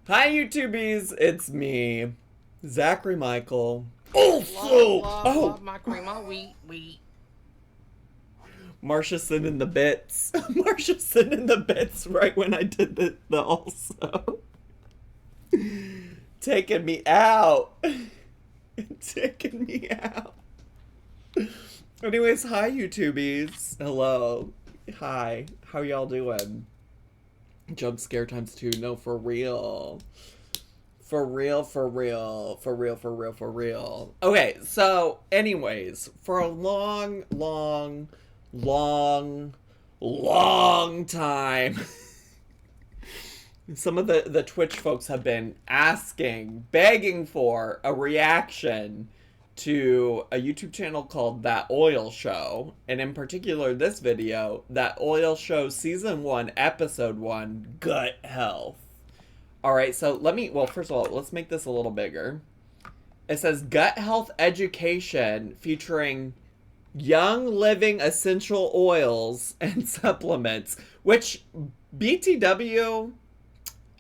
Hi, YouTubies. It's me, Zachary Michael. Also, Love my cream wheat. Marsha sending the bits. Marsha sending the bits right when I did the also. Taking me out. Taking me out. Anyways, hi, YouTubies. Hello. Hi. How y'all doing? Jump scare times two. No, for real. For real, for real, for real, for real, for real. Okay, so, anyways, for a long time, some of the Twitch folks have been asking, begging for a reaction to a YouTube channel called That Oil Show, and in particular this video, That Oil Show Season 1, Episode 1, Gut Health. Alright, so first of all, let's make this a little bigger. It says Gut Health Education featuring Young Living Essential Oils and Supplements, which BTW,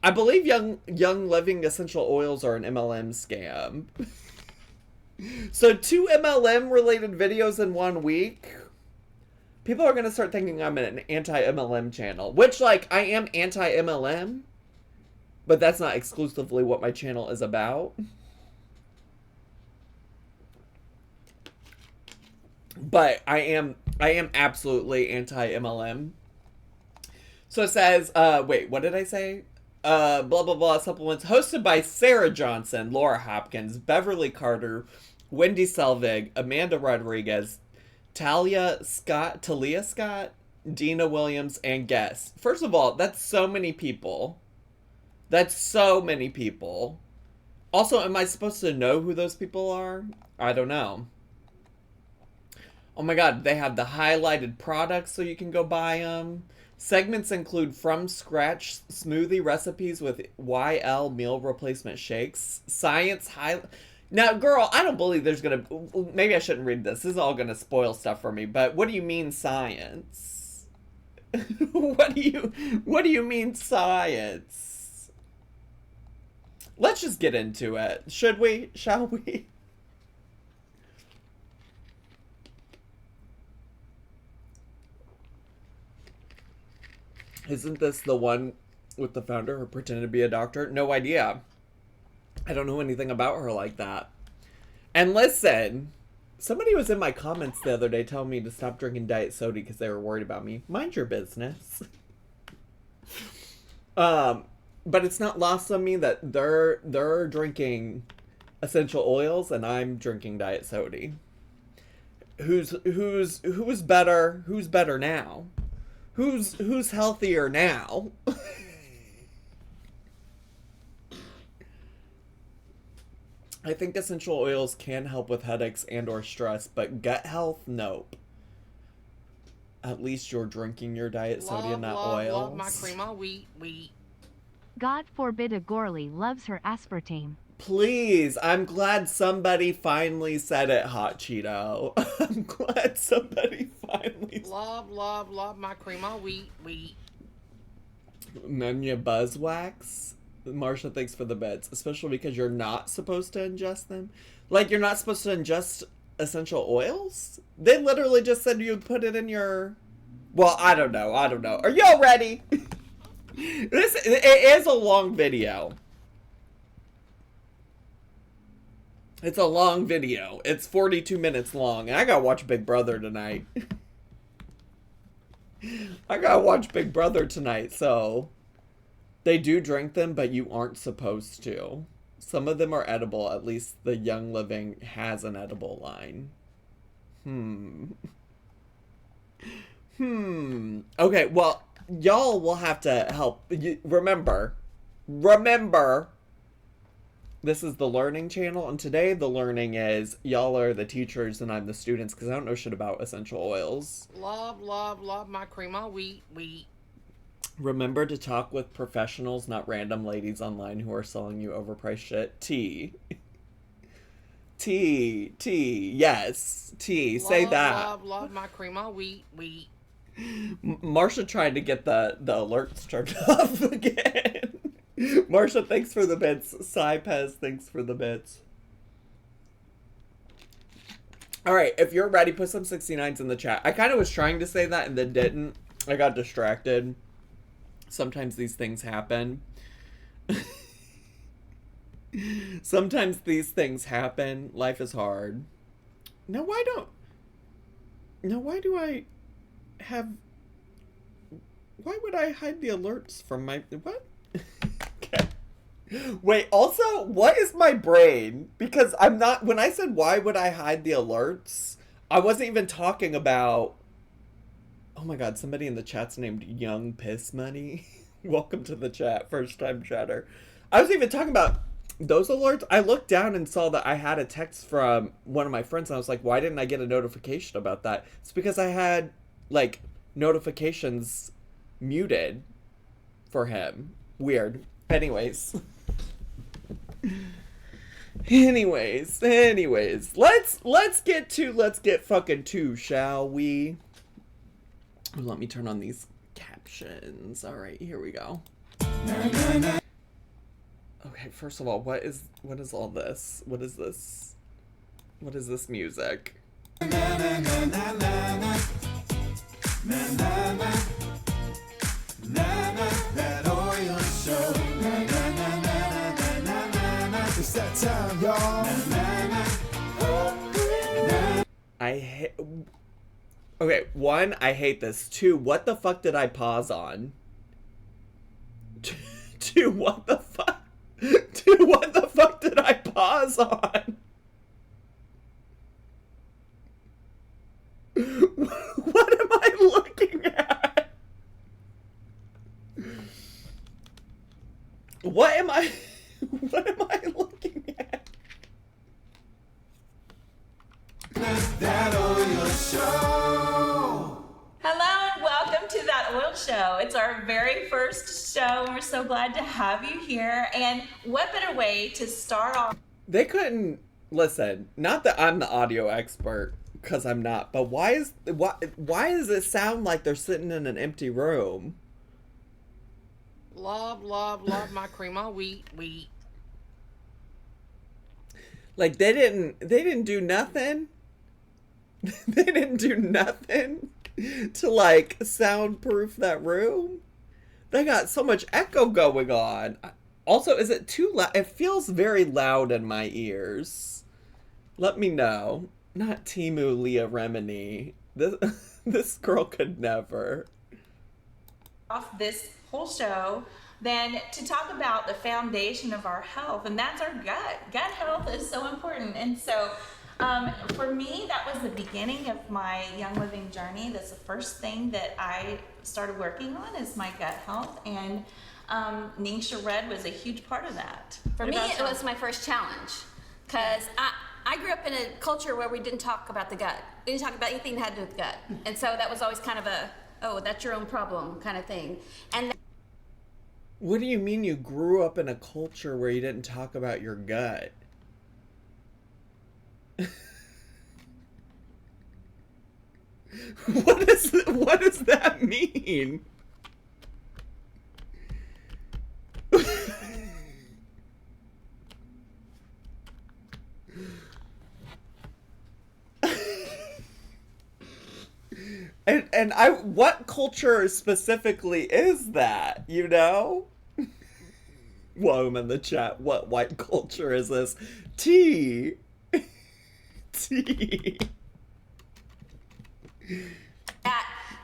I believe Young Living Essential Oils are an MLM scam. So 2 MLM related videos in 1 week. People are going to start thinking I'm an anti-MLM channel, which, like, I am anti-MLM, but that's not exclusively what my channel is about. But I am absolutely anti-MLM. So it says, wait, what did I say? Blah, blah, blah, supplements hosted by Sarah Johnson, Laura Hopkins, Beverly Carter, Wendy Selvig, Amanda Rodriguez, Talia Scott, Dina Williams, and guests. First of all, that's so many people. That's so many people. Also, am I supposed to know who those people are? I don't know. Oh my god, they have the highlighted products so you can go buy them. Segments include from scratch smoothie recipes with YL meal replacement shakes. Science high. Now, girl, I don't believe there's gonna. Maybe I shouldn't read this. This is all gonna spoil stuff for me. But what do you mean science? What do you mean science? Let's just get into it. Should we? Shall we? Isn't this the one with the founder who pretended to be a doctor? No idea. I don't know anything about her like that. And listen, somebody was in my comments the other day telling me to stop drinking diet soda because they were worried about me. Mind your business. But it's not lost on me that they're drinking essential oils and I'm drinking diet soda. Who's better? Who's better now? Who's healthier now? I think essential oils can help with headaches and or stress, but gut health, nope. At least you're drinking your diet soda and not oils. Love my cream wheat. God forbid a Gorley loves her aspartame. Please, I'm glad somebody finally said it, Hot Cheeto. I'm glad somebody finally. Love my cream wheat. Menya Buzzwax. Marsha, thanks for the bits. Especially because you're not supposed to ingest them. Like, you're not supposed to ingest essential oils? They literally just said you'd put it in your... Well, I don't know. Are y'all ready? It is a long video. It's a long video. It's 42 minutes long. And I gotta watch Big Brother tonight. I gotta watch Big Brother tonight, so... They do drink them, but you aren't supposed to. Some of them are edible. At least the Young Living has an edible line. Okay, well, y'all will have to help. Remember, this is the learning channel, and today the learning is y'all are the teachers and I'm the students because I don't know shit about essential oils. Love my cream wheat. Remember to talk with professionals, not random ladies online who are selling you overpriced shit. T. Yes. T. Say that. Love my cream wheat. Marsha tried to get the alerts turned off again. Marsha, thanks for the bits. Pez, thanks for the bits. Alright, if you're ready, put some 69s in the chat. I kind of was trying to say that and then didn't. I got distracted. Sometimes these things happen. Sometimes these things happen. Life is hard. Now, why do I have... Why would I hide the alerts from my... What? Okay. Wait, also, what is my brain? Because I'm not... When I said why would I hide the alerts, I wasn't even talking about... Oh my god, somebody in the chat's named Young Piss Money. Welcome to the chat, first time chatter. I was even talking about those alerts. I looked down and saw that I had a text from one of my friends, and I was like, why didn't I get a notification about that? It's because I had, like, notifications muted for him. Weird. Anyways. Let's get fucking to, shall we? Let me turn on these captions. All right, here we go. Okay, first of all, what is all this? What is this? What is this music? It's that time, y'all. Okay, one, I hate this. Two, what the fuck did I pause on? Two, what the fuck? Two, what the fuck did I pause on? What am I looking at? What am I looking at? That Oil Show. Hello and welcome to That Oil Show. It's our very first show and we're so glad to have you here. And what better way to start off? They couldn't listen. Not that I'm the audio expert, because I'm not. But why does it sound like they're sitting in an empty room? Love my cream of wheat. Like they didn't do nothing. They didn't do nothing to like soundproof that room. They got so much echo going on. Also, is it too loud? It feels very loud in my ears. Let me know. Not Timu Leah Remini. This girl could never. Off this whole show than to talk about the foundation of our health, and that's our gut. Gut health is so important. And so for me, that was the beginning of my Young Living journey. That's the first thing that I started working on is my gut health, and Ningxia Red was a huge part of that. For me, it was my first challenge because I grew up in a culture where we didn't talk about the gut. We didn't talk about anything that had to do with the gut. And so that was always kind of a, oh, that's your own problem kind of thing. And What do you mean you grew up in a culture where you didn't talk about your gut? What does that mean? And what culture specifically is that, you know? Whoa, I'm in the chat. What white culture is this? Tea. Tea.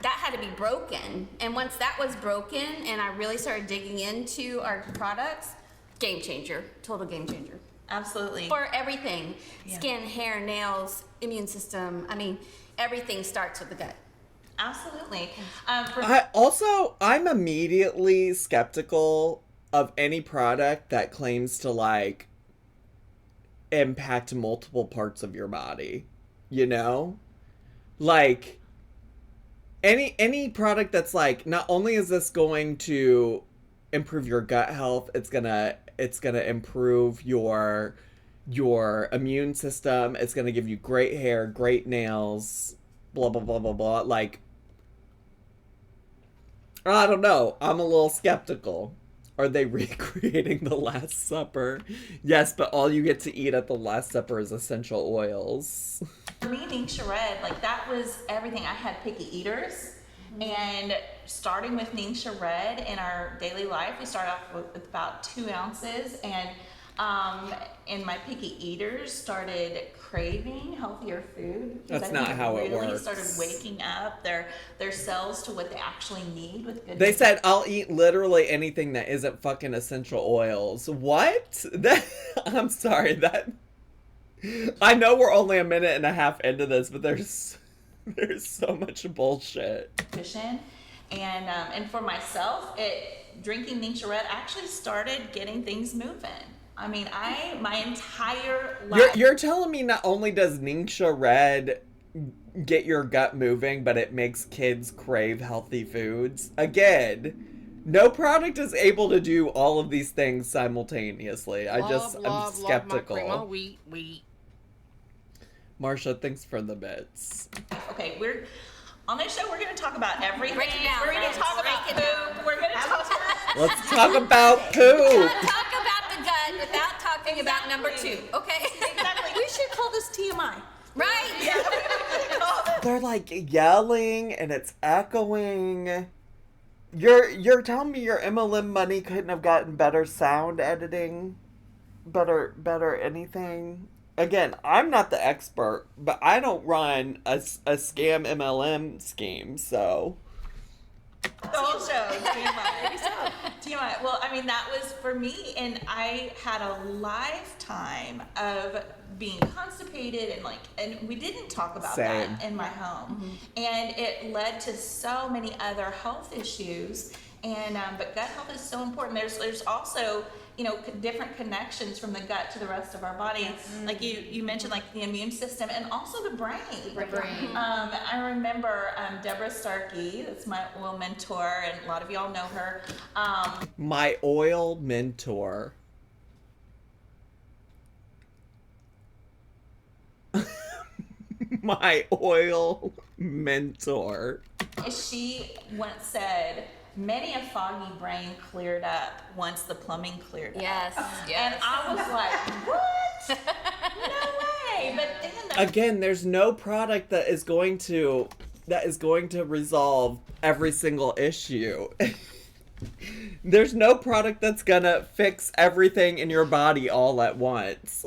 that had to be broken. And once that was broken and I really started digging into our products, game changer, total game changer. Absolutely. For everything, skin, hair, nails, immune system. I mean, everything starts with the gut. Absolutely. I'm immediately skeptical of any product that claims to like impact multiple parts of your body, you know? Like any product that's like, not only is this going to improve your gut health, it's gonna improve your immune system, it's gonna give you great hair, great nails, blah blah blah blah blah. Like, I don't know, I'm a little skeptical. Are they recreating the Last Supper? Yes, but all you get to eat at the Last Supper is essential oils. For me, Ningxia Red, like that was everything. I had picky eaters, and starting with Ningxia Red in our daily life, we start off with about 2 ounces, and my picky eaters started craving healthier food. That's not how it really works. started waking up their cells to what they actually need with good. They said, I'll eat literally anything that isn't fucking essential oils. What? I'm sorry, I know we're only a minute and a half into this, but there's so much bullshit. nutrition. And for myself, drinking Ningxia Red actually started getting things moving. I mean, my entire life. You're telling me not only does Ningxia Red get your gut moving, but it makes kids crave healthy foods? Again, no product is able to do all of these things simultaneously. I'm skeptical. Love my cream of wheat. Marsha, thanks for the bits. Okay, on this show, we're going to talk about everything. Break it down, We're going to talk about food. We're going to talk about... Let's talk about poop. Talk about the gut without talking about number 2, okay? Exactly. We should call this TMI. Right? Yeah, we're going to call this. They're like yelling and it's echoing. You're telling me your MLM money couldn't have gotten better sound editing? Better anything? Again, I'm not the expert, but I don't run a scam MLM scheme, so... The whole show, TMI. TMI. Well, I mean, that was for me, and I had a lifetime of being constipated, and we didn't talk about Same. that in my home. And it led to so many other health issues. And but gut health is so important. There's also, different connections from the gut to the rest of our body. Like you mentioned, like the immune system and also the brain. I remember Deborah Starkey, that's my oil mentor, and a lot of y'all know her. My oil mentor. My oil mentor. She once said, many a foggy brain cleared up once the plumbing cleared up. Yes. And I was like, what? No way. But then Again, there's no product that is going to resolve every single issue. There's no product that's gonna fix everything in your body all at once.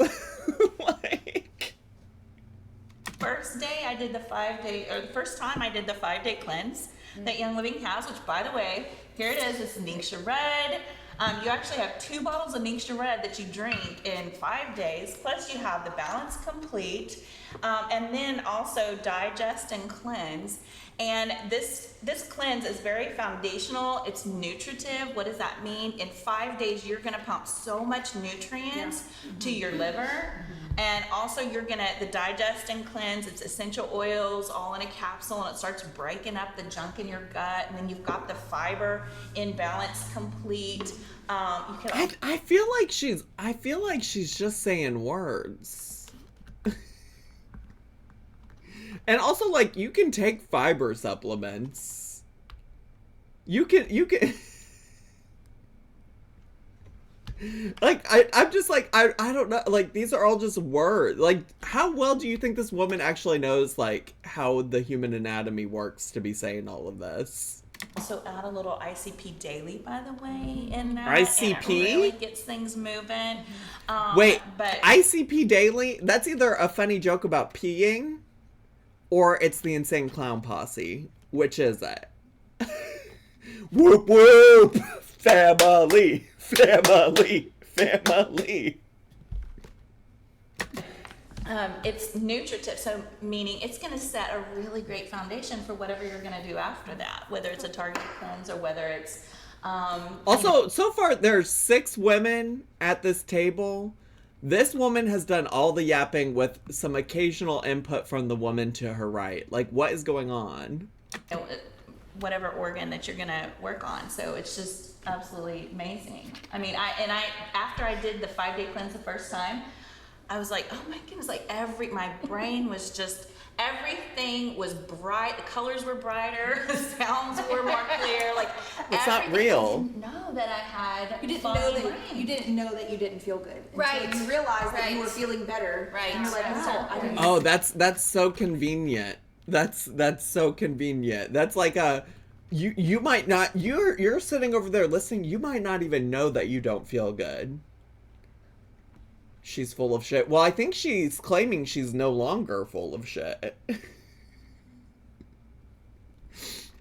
first time I did the 5-day cleanse that Young Living has, which, by the way, here it is. It's Ningxia Red. You actually have 2 bottles of Ningxia Red that you drink in 5 days. Plus, you have the Balance Complete, and then also Digest and Cleanse. And this cleanse is very foundational. It's nutritive. What does that mean? In 5 days, you're going to pump so much nutrients to your liver. And also the Digest and Cleanse, it's essential oils all in a capsule, and it starts breaking up the junk in your gut. And then you've got the Fiber in Balance Complete. I feel like she's just saying words. And also, like, you can take fiber supplements. You can like, I'm just like, I don't know, like, these are all just words. Like, how well do you think this woman actually knows, like, how the human anatomy works to be saying all of this? Also add a little ICP daily, by the way, in there. ICP? And it really gets things moving. Wait, but ICP daily? That's either a funny joke about peeing, or it's the Insane Clown Posse. Which is it? Whoop whoop! Family! Family! Family! It's nutritive, so meaning it's going to set a really great foundation for whatever you're going to do after that, whether it's a targeted cleanse or whether it's... Also, so far there's 6 women at this table. This woman has done all the yapping with some occasional input from the woman to her right. Like, what is going on? Whatever organ that you're going to work on. So it's just absolutely amazing. I mean, after I did the 5-day cleanse the first time, I was like, oh my goodness, like my brain was just everything was bright. The colors were brighter. The sounds were more clear. Like It's not everything. real. I didn't know that I had. You didn't foggy know that brain. you didn't know that you didn't feel good until Right. you realized that you Right. were feeling better. Right. And you're like, wow, I didn't. Oh, that's so convenient. That's so convenient. That's like you might not, you're sitting over there listening, you might not even know that you don't feel good. She's full of shit. Well, I think she's claiming she's no longer full of shit.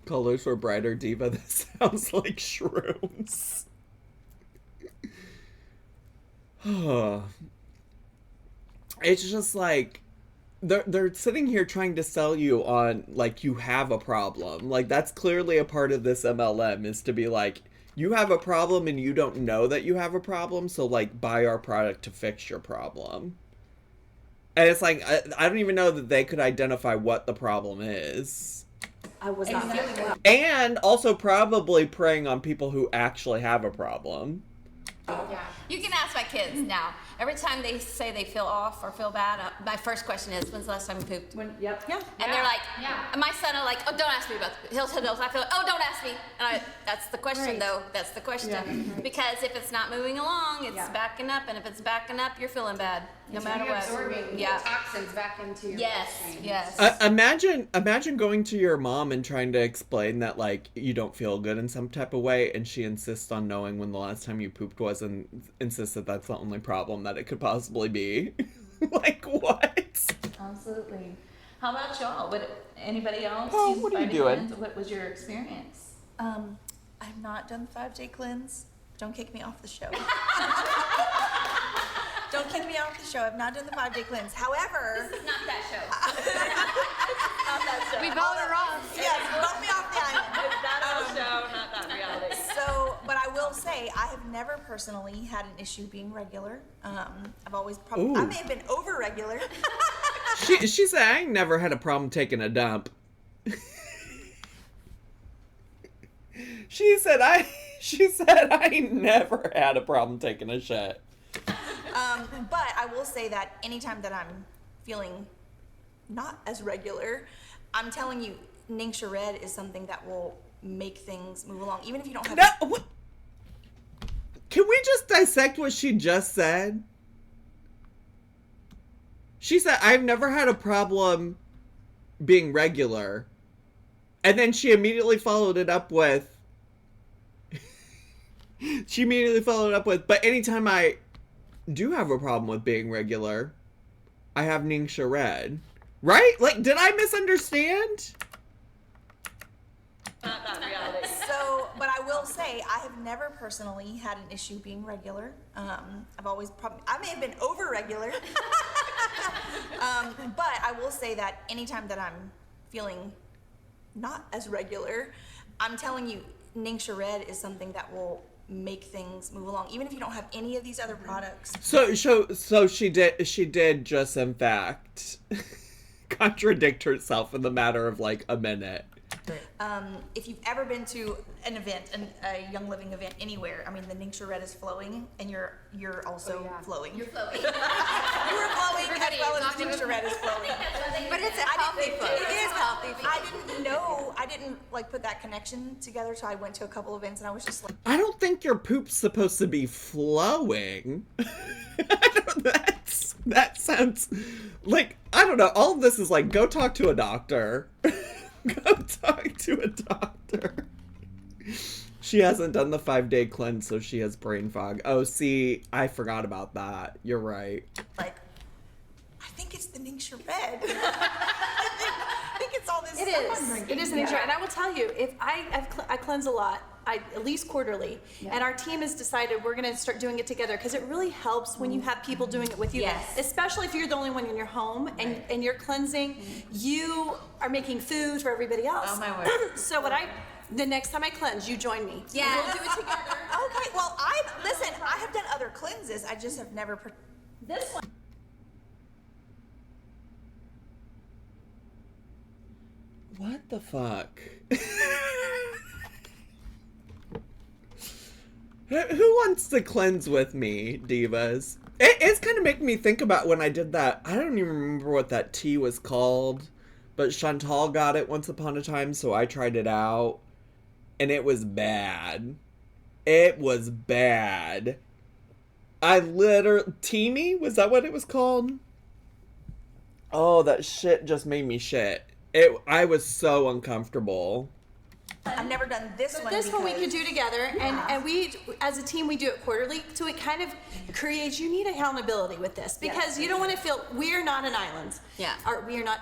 Colors were brighter, Diva. That sounds like shrooms. It's just like they're sitting here trying to sell you on like you have a problem. Like that's clearly a part of this MLM is to be like you have a problem and you don't know that you have a problem, so like buy our product to fix your problem. And it's like I don't even know that they could identify what the problem is. I was not feeling well. And also probably preying on people who actually have a problem. Yeah. You can ask my kids now. Every time they say they feel off or feel bad, my first question is, when's the last time you pooped? Yep. Yeah. And they're like, Yeah. and my son are like, oh, don't ask me about the hills. I feel like, oh, don't ask me. And that's the question, Right. though. That's the question. Yeah. Because if it's not moving along, it's Yeah. backing up. And if it's backing up, you're feeling bad, no matter You're what. absorbing Yeah. toxins back into your Yes. bloodstream. Yes. Imagine going to your mom and trying to explain that like you don't feel good in some type of way, and she insists on knowing when the last time you pooped was, and insists that that's the only problem that it could possibly be. Like what? Absolutely. How about y'all? Anybody else? Oh, use what are you vitamin doing? cleanse? What was your experience? I've not done the 5-day cleanse. Don't kick me off the show. Don't kick me off the show. I've not done the 5-day cleanse. However, This is not that show. not that show. We vote her off. Yes, vote me off the island. That show, not that reality. So, but I will say, I have never personally had an issue being regular. I've always probably, I Ooh. may have been over regular. She said I ain't never had a problem taking a dump. She said I ain't never had a problem taking a shit. But I will say that anytime that I'm feeling not as regular, I'm telling you, Ningxia Red is something that will make things move along, even if you don't have. No, what? Can we just dissect what she just said? She said, I've never had a problem being regular. And then she immediately followed it up with, but anytime I do have a problem with being regular, I have Ningxia Red. Right? Like, did I misunderstand? Not that reality. So, but I will say, I have never personally had an issue being regular. I've always probably, I may have been over regular. But I will say that anytime that I'm feeling not as regular, I'm telling you, Ningxia Red is something that will make things move along, even if you don't have any of these other products. So she did just in fact contradict herself in the matter of like a minute. If you've ever been to an event, a Young Living event anywhere, I mean, the Ningxia Red is flowing, and you're also flowing. You're flowing. You are flowing as Everybody well is as not gonna- Ningxia Red is flowing. But it's a healthy flow. It is healthy. I didn't know. I didn't like put that connection together. So I went to a couple events, and I was just like, I don't think your poop's supposed to be flowing. That sounds like, I don't know, all of this is like, go talk to a doctor. Go talk to a doctor. She hasn't done the 5-day cleanse, so she has brain fog. Oh, see, I forgot about that. You're right. I think it's the Ningxia Red. I think it's all this It stuff I'm is. drinking. It is an intro. And I will tell you, if I cleanse a lot, at least quarterly, and our team has decided we're going to start doing it together because it really helps when you have people doing it with you. Yes. Especially if you're the only one in your home and you're cleansing, you are making food for everybody else. Oh, my word. So the next time I cleanse, you join me. Yeah. We'll do it together. Okay, well, listen, I have done other cleanses. I just have never. This one. What the fuck? Who wants to cleanse with me, divas? It's kind of making me think about when I did that. I don't even remember what that tea was called. but Chantal got it once upon a time, so I tried it out, and it was bad. It was bad. Teamy? Was that what it was called? Oh, that shit just made me shit. I was so uncomfortable. I've never done this one. This one we could do together, and we, as a team, we do it quarterly. So it kind of creates. You need accountability with this because you don't want to feel we are not an island. Yeah. Or we are not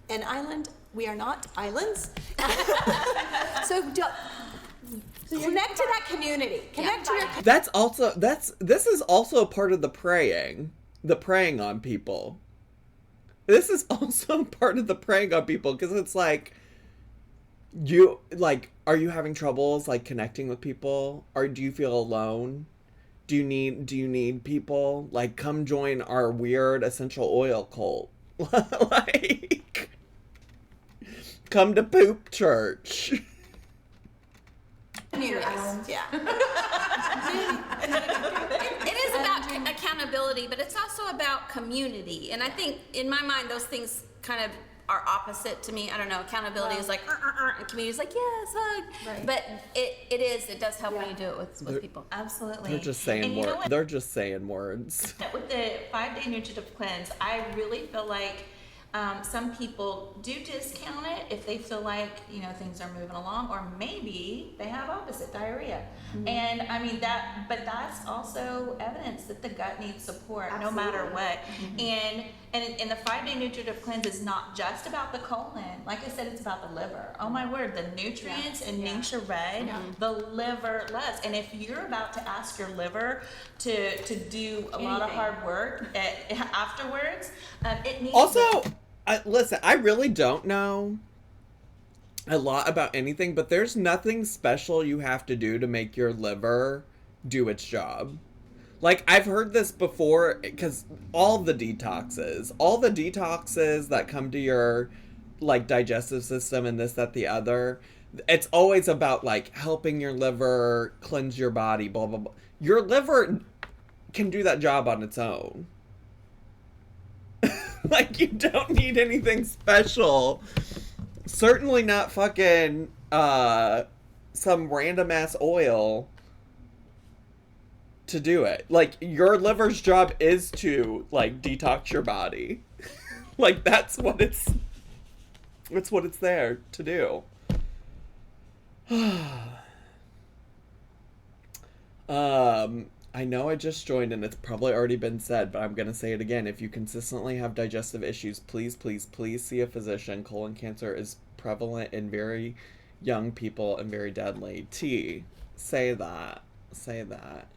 an island. We are not islands. So connect to that community. Connect to your. This is also part of the preying on people. This is also part of the preying on people because it's like, are you having troubles like connecting with people, or do you feel alone? Do you need people? Like, come join our weird essential oil cult. Like, come to poop church. Yeah. It is about accountability, but it's also about community. And I think, in my mind, those things kind of are opposite to me. I don't know. Accountability is like, and community is like, yes, hug. Right. But it does help when you do it with people. Absolutely. They're just saying And you know words. what? They're just saying words. With the 5-day nutritive cleanse, I really feel like some people do discount it if they feel like, things are moving along, or maybe they have opposite diarrhea. And I mean but that's also evidence that the gut needs support no matter what. And the 5-day nutritive cleanse is not just about the colon. Like I said, it's about the liver. Oh my word, the nutrients in Ningxia Red, the liver loves. And if you're about to ask your liver to do a lot of hard work afterwards, it needs Also, listen, I really don't know a lot about anything, but there's nothing special you have to do to make your liver do its job. Like, I've heard this before, because all the detoxes that come to your, like, digestive system and this, that, the other, it's always about, like, helping your liver cleanse your body, blah, blah, blah. Your liver can do that job on its own. Like, you don't need anything special. Certainly not fucking, some random ass oil to do it. Like, your liver's job is to, like, detox your body. Like, that's what it's there to do. I know I just joined and it's probably already been said, but I'm going to say it again. If you consistently have digestive issues, please, please, please see a physician. Colon cancer is prevalent in very young people and very deadly. Say that. Say that.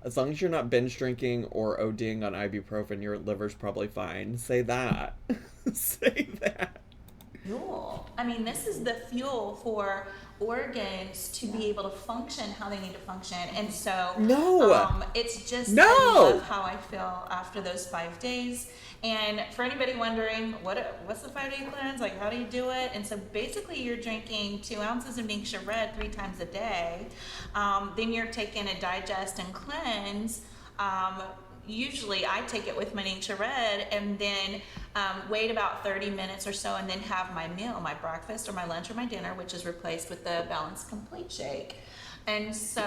As long as you're not binge drinking or ODing on ibuprofen, your liver's probably fine. Say that. Say that. fuel. I mean, this is the fuel for organs to be able to function how they need to function. And so it's just I love how I feel after those 5 days. And for anybody wondering what's the 5-day cleanse, like how do you do it? And so basically you're drinking 2 ounces of Ningxia Red 3 times a day. Then you're taking a digest and cleanse. Usually I take it with my Ningxia Red and then wait about 30 minutes or so and then have my meal, my breakfast or my lunch or my dinner, which is replaced with the Balanced Complete Shake. And so,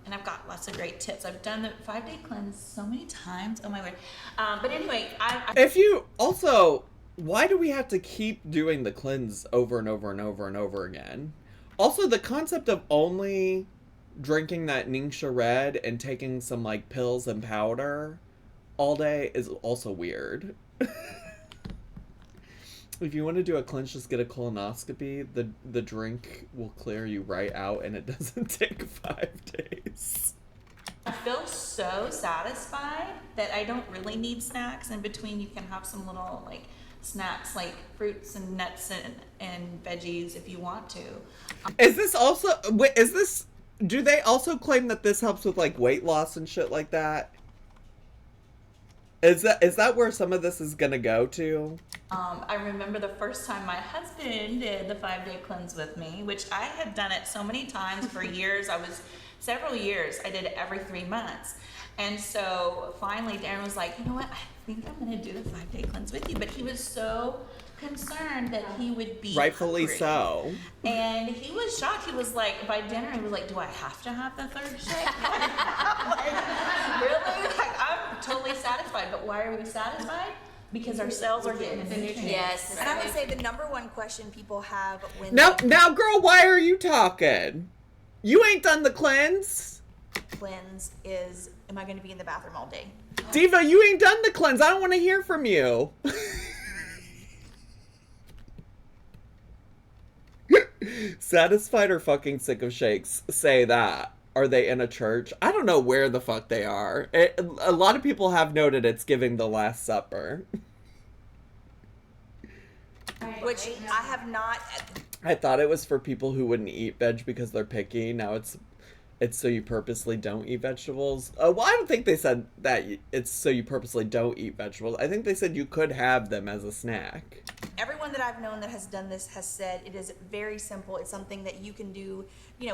and I've got lots of great tips. I've done the 5-day cleanse so many times. Oh my word. But anyway, if you also, why do we have to keep doing the cleanse over and over and over and over again? Also, the concept of only drinking that Ningxia Red and taking some like pills and powder all day is also weird. If you want to do a cleanse, just get a colonoscopy. The drink will clear you right out and it doesn't take 5 days. I feel so satisfied that I don't really need snacks. In between, you can have some little like snacks like fruits and nuts and veggies if you want to. Is this also, do they also claim that this helps with like weight loss and shit like that? Is that where some of this is gonna go to? I remember the first time my husband did the 5-day cleanse with me, which I had done it so many times for years. Several years. I did it every 3 months. And so finally Darren was like, you know what? I think I'm going to do the 5-day cleanse with you. But he was so concerned that he would be Rightfully hungry. so. And he was shocked. He was like, by dinner, he was like, do I have to have the third shake? Like, really? Like, I'm totally satisfied. But why are we satisfied? Because our cells are getting the nutrients. Yes. And I would say the number one question people have when Now, girl, why are you talking? You ain't done the cleanse. they cleanse is, am I going to be in the bathroom all day? Diva, you ain't done the cleanse. I don't want to hear from you. Satisfied or fucking sick of shakes? Say that. Are they in a church? I don't know where the fuck they are. A lot of people have noted it's giving the Last Supper. Which I have not. I thought it was for people who wouldn't eat veg because they're picky. Now it's so you purposely don't eat vegetables. Well, I don't think they said that it's so you purposely don't eat vegetables. I think they said you could have them as a snack. Everyone that I've known that has done this has said it is very simple. It's something that you can do,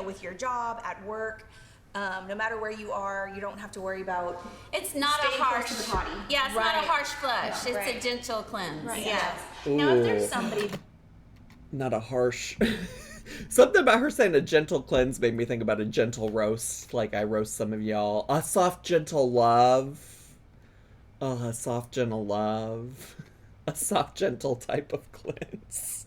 with your job, at work, no matter where you are. You don't have to worry about. It's not a staying close harsh. to the potty. Yeah, it's not a Right. harsh flush. No, It's right. a gentle cleanse. Right. Yes. Ooh. Now, if there's somebody Not a harsh. Something about her saying a gentle cleanse made me think about a gentle roast. Like I roast some of y'all. A soft, gentle love. Oh, a soft, gentle love. A soft, gentle type of cleanse.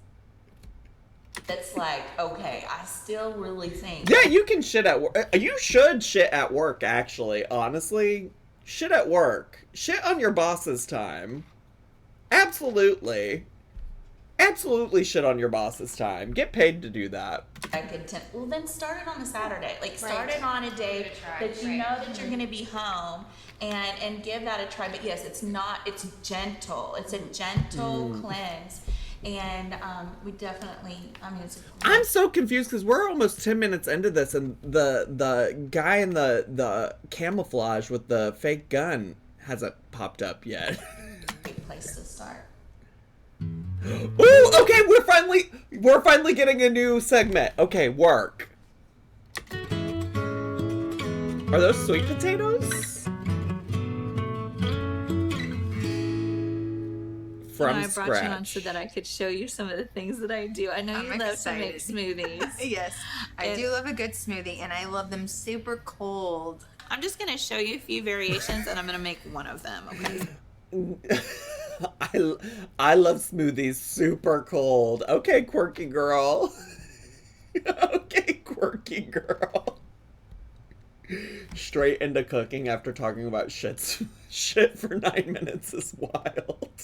that's like, okay, I still really think. Yeah, you can shit at work. You should shit at work, actually. Honestly. Shit at work. Shit on your boss's time. Absolutely. Absolutely shit on your boss's time. Get paid to do that. I could well, then start it on a Saturday. Like, start Right. it on a day that you Right. know that you're going to be home and give that a try. But yes, it's gentle. It's a gentle cleanse. And we definitely, it's I'm so confused because we're almost 10 minutes into this and the guy in the camouflage with the fake gun hasn't popped up yet. a great place to start. Ooh, okay, we're finally getting a new segment. Okay, work. Are those sweet potatoes? From I brought you on scratch. so that I could show you some of the things that I do. I know I'm you love to make excited. smoothies. Yes, I And- do love a good smoothie, and I love them super cold. I'm just going to show you a few variations, and I'm going to make one of them, okay? I love smoothies super cold. Okay, quirky girl. Okay, quirky girl. Straight into cooking after talking about shit for 9 minutes is wild.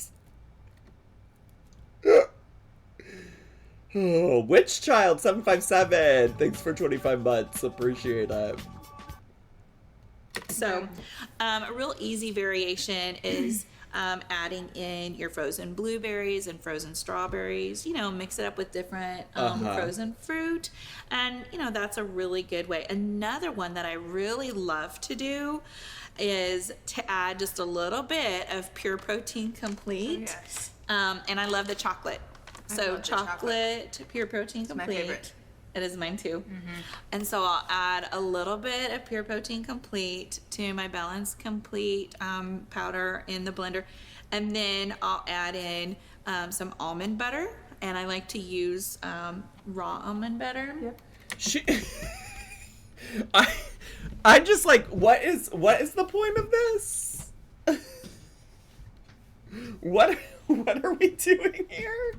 Oh, Witch Child 757. Thanks for 25 months. Appreciate it. So, a real easy variation is adding in your frozen blueberries and frozen strawberries. Mix it up with different frozen fruit, and that's a really good way. Another one that I really love to do is to add just a little bit of Pure Protein Complete. Yes. And I love the chocolate. So love the chocolate. Pure Protein my Complete. favorite. It is mine too. And so I'll add a little bit of Pure Protein Complete to my Balance Complete powder in the blender. And then I'll add in some almond butter. And I like to use raw almond butter. Yep. She, I just like, what is the point of this? What are we doing here?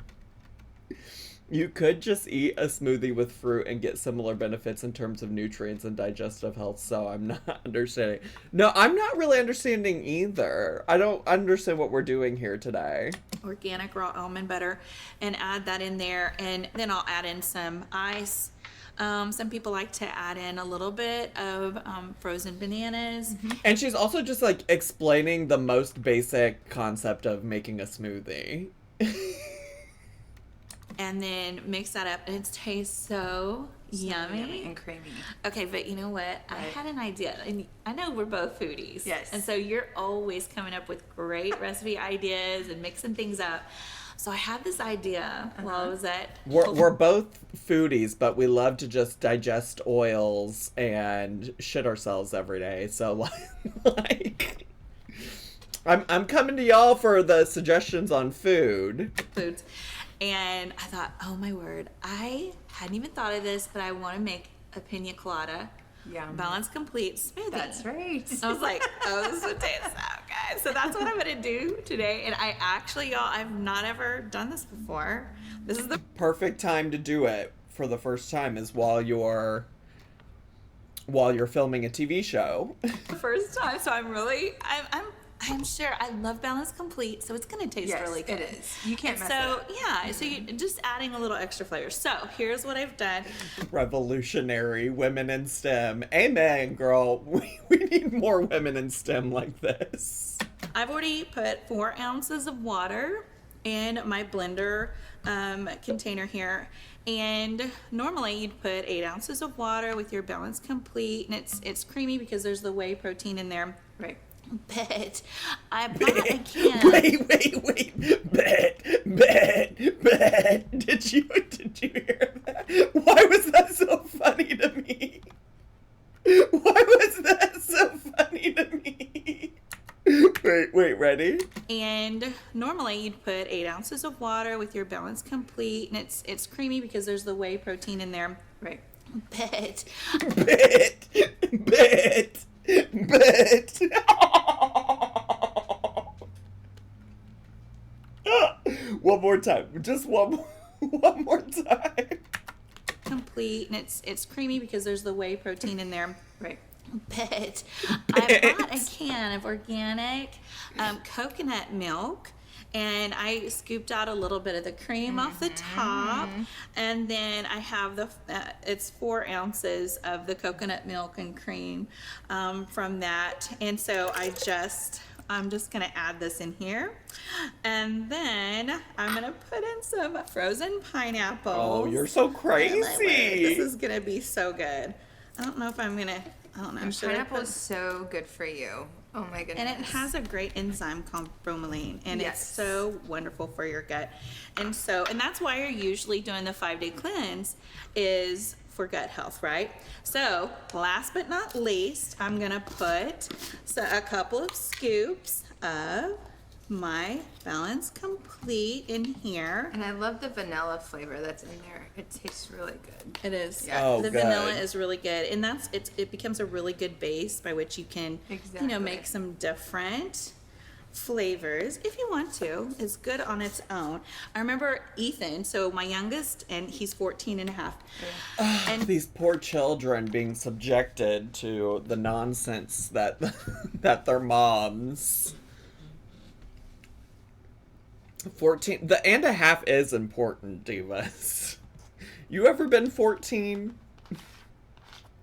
You could just eat a smoothie with fruit and get similar benefits in terms of nutrients and digestive health, so I'm not understanding. No, I'm not really understanding either. I don't understand what we're doing here today. Organic raw almond butter, and add that in there. And then I'll add in some ice. Some people like to add in a little bit of frozen bananas. And she's also just like explaining the most basic concept of making a smoothie. And then mix that up, and it tastes so yummy. and creamy. Okay, but you know what? I had an idea, and I know we're both foodies. Yes. And so you're always coming up with great recipe ideas and mixing things up. So I had this idea while I was at. We're both foodies, but we love to just digest oils and shit ourselves every day. So like I'm coming to y'all for the suggestions on food. foods. And I thought, oh my word, I hadn't even thought of this, but I want to make a pina colada balance complete smoothie. That's right. I was like, oh, this would taste so good. So that's what I'm going to do today. And I actually, y'all, I've not ever done this before. This is the Perfect time to do it for the first time is while you're filming a TV show. first time. So I'm sure I love Balance Complete, so it's gonna taste Yes, really good. it is. You can't And mess it so up. yeah, so you just adding a little extra flavor. So here's what I've done. Revolutionary women in STEM. Amen, girl. We need more women in STEM like this. I've already put 4 ounces of water in my blender container here. And normally you'd put 8 ounces of water with your Balance Complete, and it's creamy because there's the whey protein in there. Right. But I bought a can. Wait. Bet. Did you hear that? Why was that so funny to me? Why was that so funny to me? Wait, ready? And normally you'd put 8 ounces of water with your Balance Complete, and it's creamy because there's the whey protein in there. Right. But Bet. One more time. Just one more time. complete, and it's creamy because there's the whey protein in there. Right. But I bought a can of organic coconut milk, and I scooped out a little bit of the cream off the top, and then I have it's 4 ounces of the coconut milk and cream from that. And so I'm just gonna add this in here, and then I'm gonna put in some frozen pineapples. Oh, you're so crazy. This is gonna be so good. I don't know if I'm gonna. I don't know. And should I pineapple put- is so good for you. Oh my goodness. And it has a great enzyme called bromelain, and Yes. it's so wonderful for your gut. And that's why you're usually doing the 5-day cleanse is for gut health, right? So last but not least, I'm gonna put a couple of scoops of my Balance Complete in here. And I love the vanilla flavor that's in there. It tastes really good. It is. Yeah. Oh, the good. vanilla is really good, and it becomes a really good base by which you can, Exactly. make some different flavors if you want to. It's good on its own. I remember Ethan, so my youngest, and he's 14 and a half. And These poor children being subjected to the nonsense that that their moms. 14 the and a half is important, divas. You ever been 14?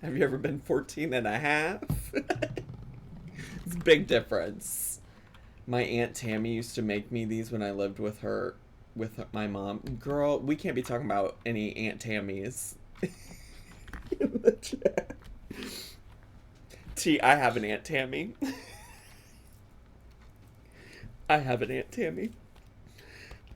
Have you ever been 14 and a half? It's a big difference. My Aunt Tammy used to make me these when I lived with my mom. Girl, we can't be talking about any Aunt Tammys in the chat. I have an Aunt Tammy. I have an Aunt Tammy.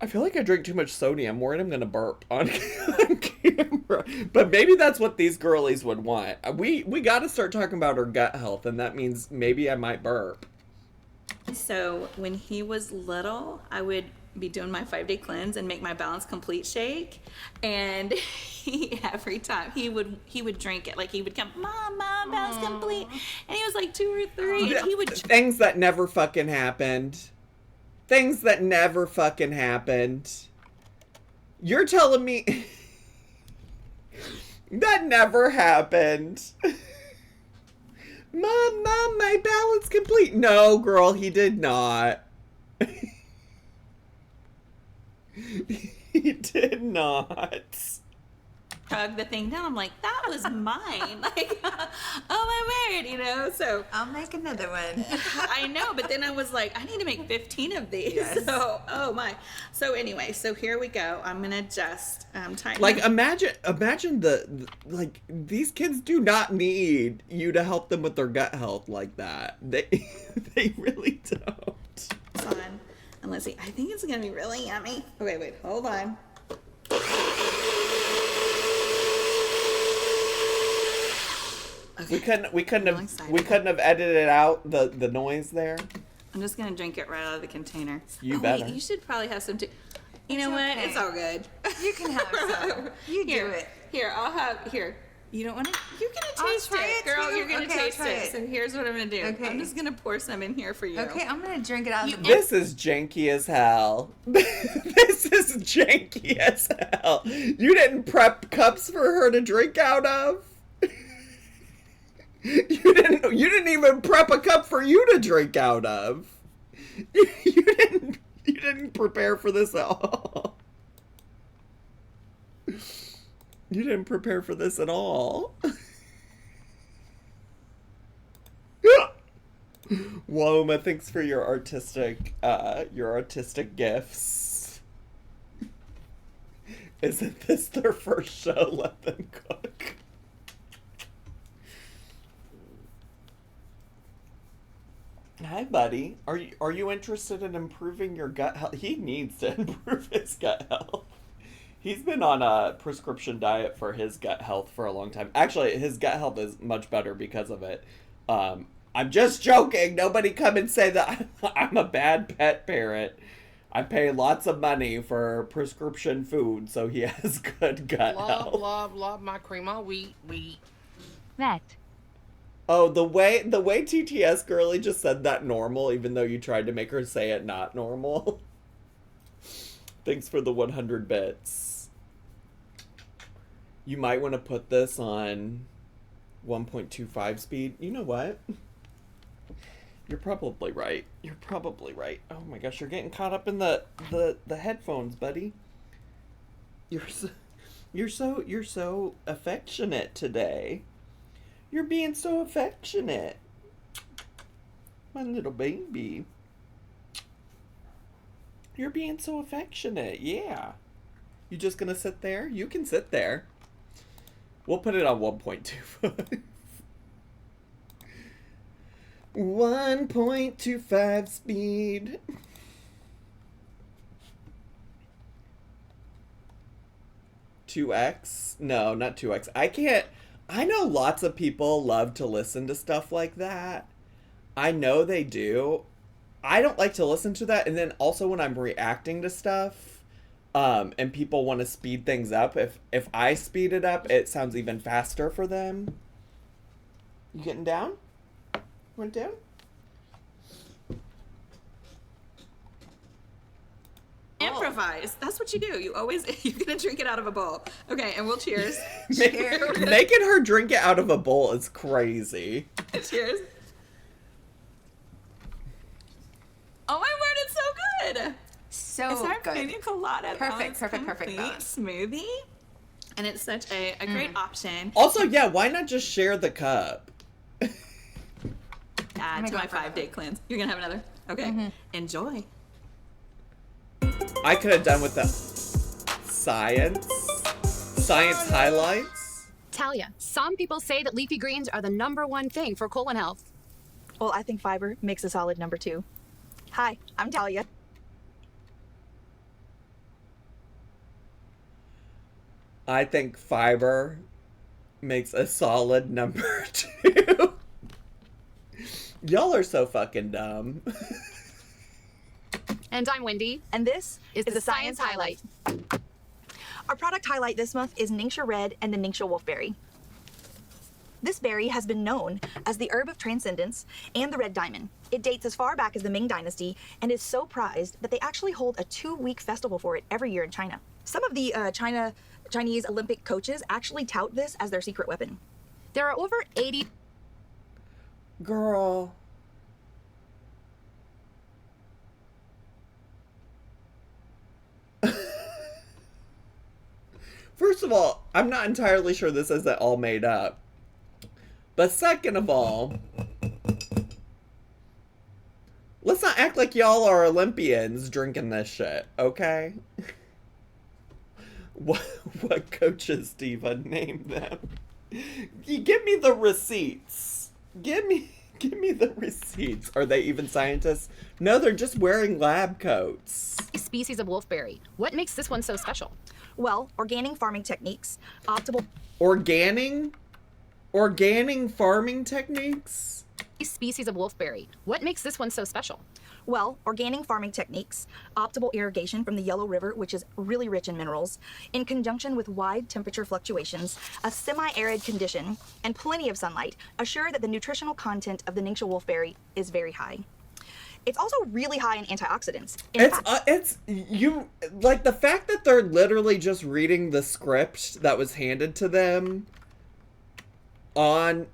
I feel like I drink too much soda. I'm worried I'm gonna burp on camera. But maybe that's what these girlies would want. We gotta start talking about our gut health, and that means maybe I might burp. so when he was little, I would be doing my 5-day cleanse and make my Balance Complete shake, and every time he would drink it. Like he would come, Mom, Balance Complete, and he was like 2 or 3, and he would. Things that never fucking happened. Things that never fucking happened. You're telling me that never happened. Mom, my Balance Complete. No, girl, he did not. He did not. Tug the thing down. I'm like, that was mine. Like, oh my word, so I'll make another one. I know, but then I was like, I need to make 15 of these. Yes. So, oh my. So anyway, so here we go. I'm gonna just tighten. Like, imagine the like, these kids do not need you to help them with their gut health like that. They really don't. this on. And let's see. I think it's gonna be really yummy. Okay, wait, hold on. Okay. We couldn't I'm have excited. we couldn't have edited out the noise there. I'm just gonna drink it right out of the container. You Wait, better. you should probably have some too. You know what? okay. It's all good. You can have some. You do it. Here, I'll have here. You don't want to? You're gonna I'll taste try it, it girl. too. You're gonna Okay, I'll taste try it. it. So here's what I'm gonna do. Okay. I'm just gonna pour some in here for you. Okay, I'm gonna drink it out of the This is janky as hell. This is janky as hell. You didn't prep cups for her to drink out of. You didn't even prep a cup for you to drink out of. You didn't prepare for this at all. You didn't prepare for this at all. Woma, thanks for your artistic gifts. Isn't this their first show? Let them cook. Hi, buddy. Are you interested in improving your gut health? He needs to improve his gut health. He's been on a prescription diet for his gut health for a long time. Actually, his gut health is much better because of it. I'm just joking. Nobody come and say that I'm a bad pet parent. I pay lots of money for prescription food, so he has good gut health. Love my cream of wheat. Vet. Oh, the way TTS girly just said that normal, even though you tried to make her say it not normal. Thanks for the 100 bits. You might want to put this on 1.25 speed. You know what? You're probably right. You're probably right. Oh my gosh, you're getting caught up in the headphones, buddy. You're so affectionate today. You're being so affectionate. My little baby. You're being so affectionate. Yeah. You just gonna sit there? You can sit there. We'll put it on 1.25. 1.25 speed. $2X? No, not $2X. I know lots of people love to listen to stuff like that. I know they do. I don't like to listen to that. And then also when I'm reacting to stuff, and people want to speed things up, if I speed it up, it sounds even faster for them. You getting down? Went down? Improvise. That's what you do. You're gonna drink it out of a bowl. Okay, and we'll cheers. Making her drink it out of a bowl is crazy. Cheers. Oh my word, it's so good. So it's our good. pina colada. Perfect balance. Smoothie. And it's such a great option. Also, yeah, why not just share the cup? Add to my 5-day cleanse. You're gonna have another. Okay. Enjoy. I could have done with the science highlights. Talia, some people say that leafy greens are the #1 thing for colon health. Well, I think fiber makes a solid number 2. Hi, I'm Talia. I think fiber makes a solid number 2. Y'all are so fucking dumb. And I'm Wendy. And this is the Science Highlight. Our product highlight this month is Ningxia Red and the Ningxia Wolfberry. This berry has been known as the herb of transcendence and the red diamond. It dates as far back as the Ming Dynasty and is so prized that they actually hold a 2-week festival for it every year in China. Some of the Chinese Olympic coaches actually tout this as their secret weapon. There are over 80... Girl. First of all, I'm not entirely sure this isn't all made up. But second of all, let's not act like y'all are Olympians drinking this shit, okay? What coaches, Diva? Name them. Give me the receipts. Give me the receipts. Are they even scientists? No, they're just wearing lab coats. species of wolfberry. What makes this one so special? Well, organic farming techniques, optimal... Organic farming techniques? species of wolfberry. What makes this one so special? Well, organic farming techniques, optimal irrigation from the Yellow River, which is really rich in minerals, in conjunction with wide temperature fluctuations, a semi-arid condition, and plenty of sunlight, assure that the nutritional content of the Ningxia wolfberry is very high. It's also really high in antioxidants. Like the fact that they're literally just reading the script that was handed to them on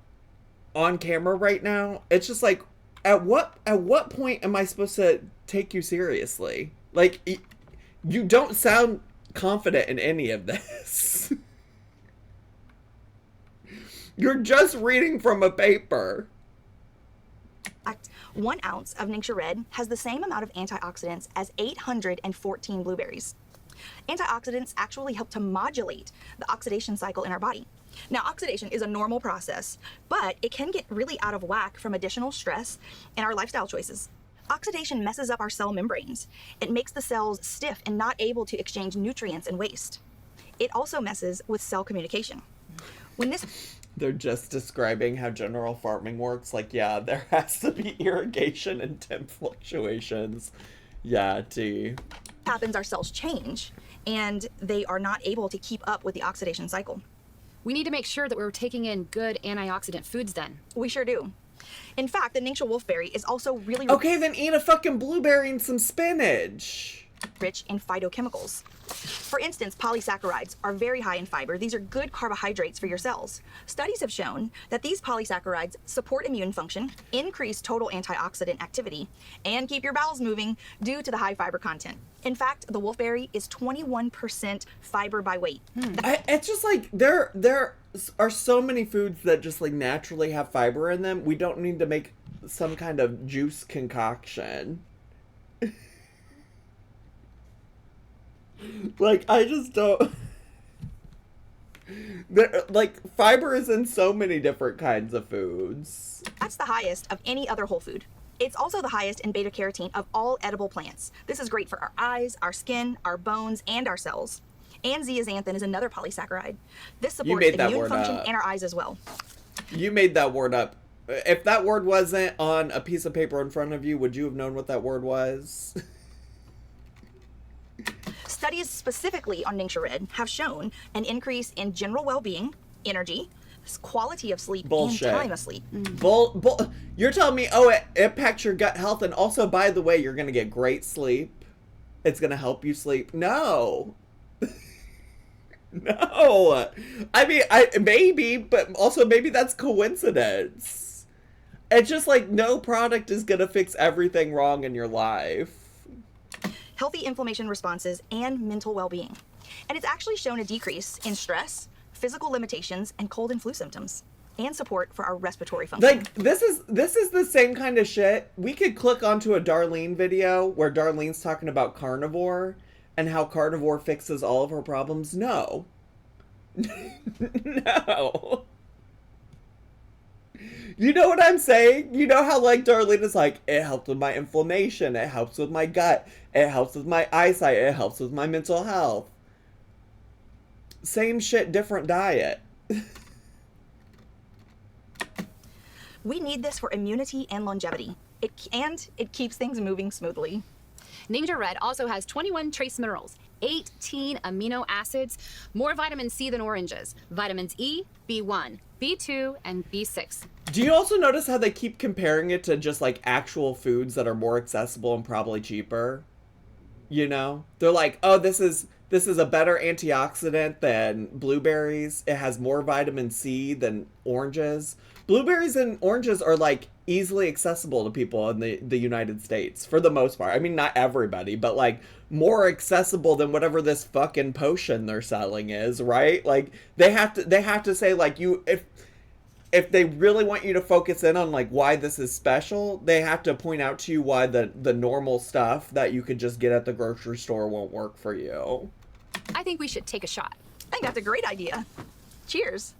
camera right now. It's just like, at what point am I supposed to take you seriously? Like, you don't sound confident in any of this. You're just reading from a paper. 1 ounce of Ningxia Red has the same amount of antioxidants as 814 blueberries. Antioxidants actually help to modulate the oxidation cycle in our body. Now, oxidation is a normal process, but it can get really out of whack from additional stress and our lifestyle choices. Oxidation messes up our cell membranes. It makes the cells stiff and not able to exchange nutrients and waste. It also messes with cell communication. They're just describing how general farming works. Like, yeah, there has to be irrigation and temp fluctuations. Yeah, T. Happens, our cells change, and they are not able to keep up with the oxidation cycle. We need to make sure that we're taking in good antioxidant foods then. We sure do. In fact, the Ningxia wolfberry is also really okay, then eat a fucking blueberry and some spinach. Rich in phytochemicals. For instance, polysaccharides are very high in fiber. These are good carbohydrates for your cells. Studies have shown that these polysaccharides support immune function, increase total antioxidant activity, and keep your bowels moving due to the high fiber content. In fact, the wolfberry is 21% fiber by weight. It's just like, there are so many foods that just like naturally have fiber in them. We don't need to make some kind of juice concoction. Like, I just don't... Like, fiber is in so many different kinds of foods. That's the highest of any other whole food. It's also the highest in beta-carotene of all edible plants. This is great for our eyes, our skin, our bones, and our cells. And zeaxanthin is another polysaccharide. This supports immune function and our eyes as well. You made that word up. If that word wasn't on a piece of paper in front of you, would you have known what that word was? Studies specifically on Ningxia Red have shown an increase in general well-being, energy, quality of sleep, and time of sleep. You're telling me, oh, it impacts your gut health, and also, by the way, you're going to get great sleep? It's going to help you sleep? No. No. I mean, maybe, but also maybe that's coincidence. It's just like, no product is going to fix everything wrong in your life. Healthy inflammation responses, and mental well-being. And it's actually shown a decrease in stress, physical limitations, and cold and flu symptoms, and support for our respiratory function. Like, this is the same kind of shit. We could click onto a Darlene video where Darlene's talking about carnivore and how carnivore fixes all of her problems. No. No. You know what I'm saying? You know how, like, Darlene is like, it helps with my inflammation, it helps with my gut, it helps with my eyesight, it helps with my mental health. Same shit, different diet. We need this for immunity and longevity. It keeps things moving smoothly. Ningxia Red also has 21 trace minerals, 18 amino acids, more vitamin C than oranges, vitamins E, B1, B2, and B6. Do you also notice how they keep comparing it to just like actual foods that are more accessible and probably cheaper? You know? They're like, oh, this is a better antioxidant than blueberries. It has more vitamin C than oranges. Blueberries and oranges are like easily accessible to people in the United States for the most part. I mean, not everybody, but like more accessible than whatever this fucking potion they're selling is, right? Like they have to say like if they really want you to focus in on like why this is special, they have to point out to you why the normal stuff that you could just get at the grocery store won't work for you. I think we should take a shot. I think that's a great idea. Cheers.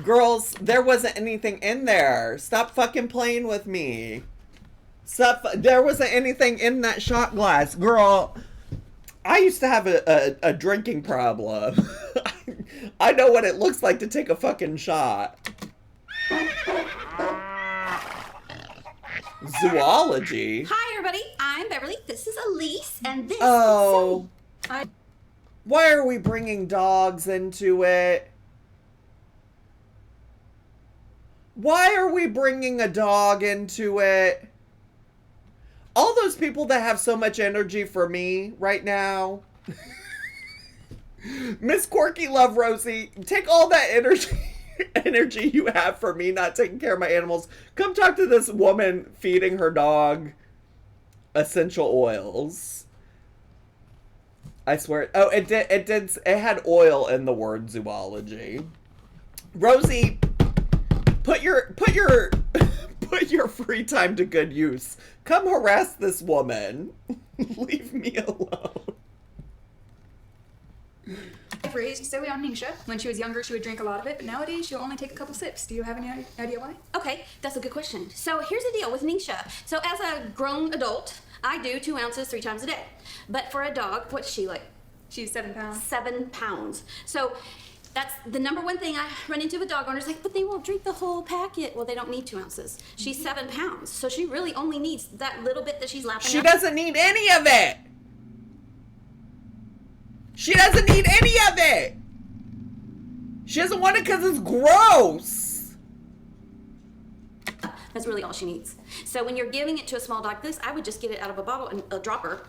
Girls, there wasn't anything in there. Stop fucking playing with me. There wasn't anything in that shot glass. Girl, I used to have a drinking problem. I know what it looks like to take a fucking shot. Zoology? Hi, everybody. I'm Beverly. This is Elise, and this Oh. is Zoe. Why are we bringing dogs into it? Why are we bringing a dog into it? All those people that have so much energy for me right now. Miss Quirky Love Rosie, take all that energy you have for me not taking care of my animals. Come talk to this woman feeding her dog essential oils. I swear. Oh, it had oil in the word zoology. Rosie, put your free time to good use. Come harass this woman. Leave me alone. I've raised Zoe on Nisha. When she was younger, she would drink a lot of it, but nowadays she'll only take a couple sips. Do you have any idea why? Okay, that's a good question. So here's the deal with Nisha. So as a grown adult, I do 2 ounces 3 times a day. But for a dog, what's she like? She's 7 pounds. 7 pounds. So that's the number one thing I run into with dog owners, like, but they won't drink the whole packet. Well, they don't need 2 ounces. She's 7 pounds, so she really only needs that little bit that she's lapping She up. doesn't need any of it. She doesn't need any of it. She doesn't want it because it's gross. That's really all she needs. So when you're giving it to a small dog like this, I would just get it out of a bottle and a dropper,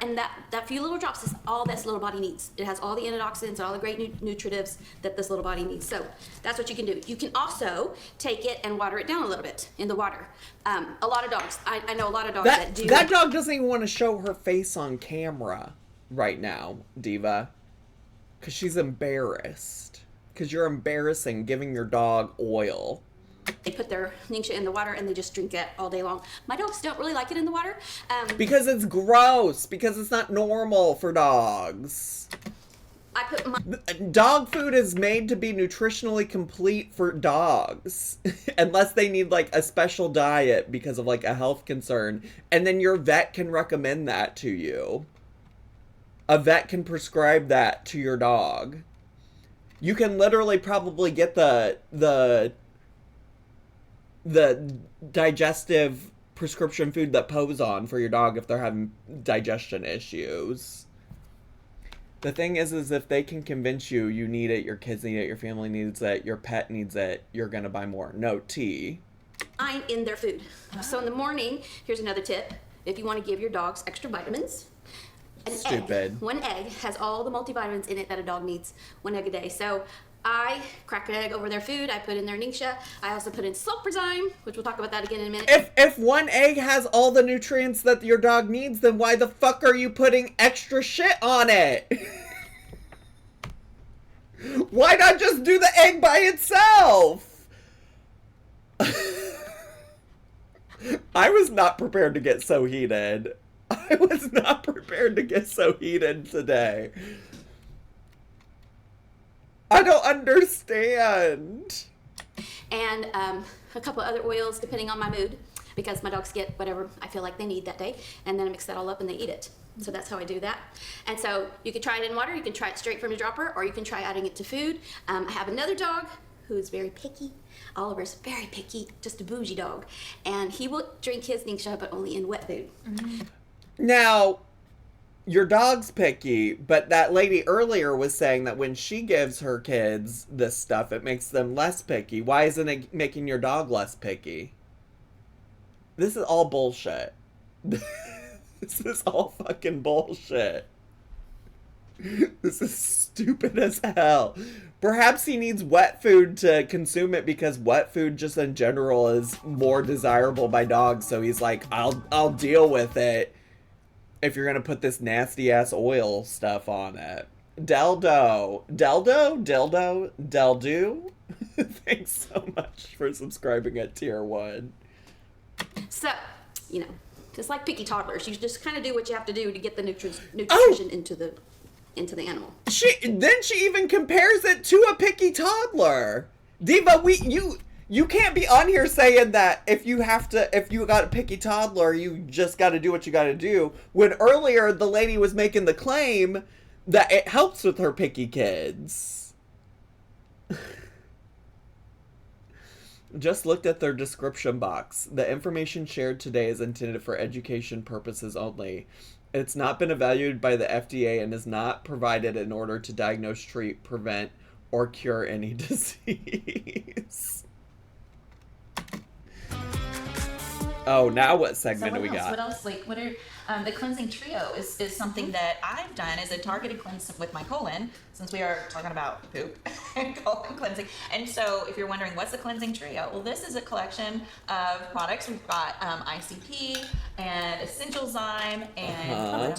and that few little drops is all this little body needs. It has all the antioxidants and all the great nutritives that this little body needs. So that's what you can do. You can also take it and water it down a little bit in the water. A lot of dogs, I know a lot of dogs that do. That dog doesn't even want to show her face on camera right now, Diva, because she's embarrassed. Because you're embarrassing giving your dog oil. They put their Ningxia in the water and they just drink it all day long. My dogs don't really like it in the water. Because it's gross. Because it's not normal for dogs. I put my... Dog food is made to be nutritionally complete for dogs. Unless they need like a special diet because of like a health concern. And then your vet can recommend that to you. A vet can prescribe that to your dog. You can literally probably get the digestive prescription food that Poe's on for your dog if they're having digestion issues. The thing is if they can convince you you need it, your kids need it, your family needs it, your pet needs it, you're gonna buy more. No tea. I'm in their food. So in the morning, here's another tip. If you want to give your dogs extra vitamins, Stupid. One egg has all the multivitamins in it that a dog needs. 1 egg a day. So I crack an egg over their food. I put in their Ningxia. I also put in sulfurzyme, which we'll talk about that again in a minute. If 1 egg has all the nutrients that your dog needs, then why the fuck are you putting extra shit on it? Why not just do the egg by itself? I was not prepared to get so heated. I was not prepared to get so heated today. I don't understand. And a couple of other oils depending on my mood, because my dogs get whatever I feel like they need that day, and then I mix that all up and they eat it. So that's how I do that. And so you can try it in water, you can try it straight from the dropper, or you can try adding it to food. I have another dog who's very picky. Oliver's very picky, just a bougie dog. And he will drink his Ningxia, but only in wet food. Mm-hmm. Now, your dog's picky, but that lady earlier was saying that when she gives her kids this stuff, it makes them less picky. Why isn't it making your dog less picky? This is all bullshit. This is all fucking bullshit. This is stupid as hell. Perhaps he needs wet food to consume it because wet food just in general is more desirable by dogs. So he's like, I'll deal with it if you're gonna put this nasty ass oil stuff on it. Deldo. Thanks so much for subscribing at tier 1. So, you know, just like picky toddlers, you just kind of do what you have to do to get the nutrition into the animal. She even compares it to a picky toddler. Diva, you can't be on here saying that if you got a picky toddler, you just got to do what you got to do. When earlier the lady was making the claim that it helps with her picky kids. Just looked at their description box. The information shared today is intended for education purposes only. It's not been evaluated by the FDA and is not provided in order to diagnose, treat, prevent, or cure any disease. Oh, now what segment do we got? What else? Like, what are the cleansing trio is something that I've done as a targeted cleanse with my colon, since we are talking about poop and colon cleansing. And so, if you're wondering what's the cleansing trio, well, this is a collection of products. We've got ICP and Essential Zyme and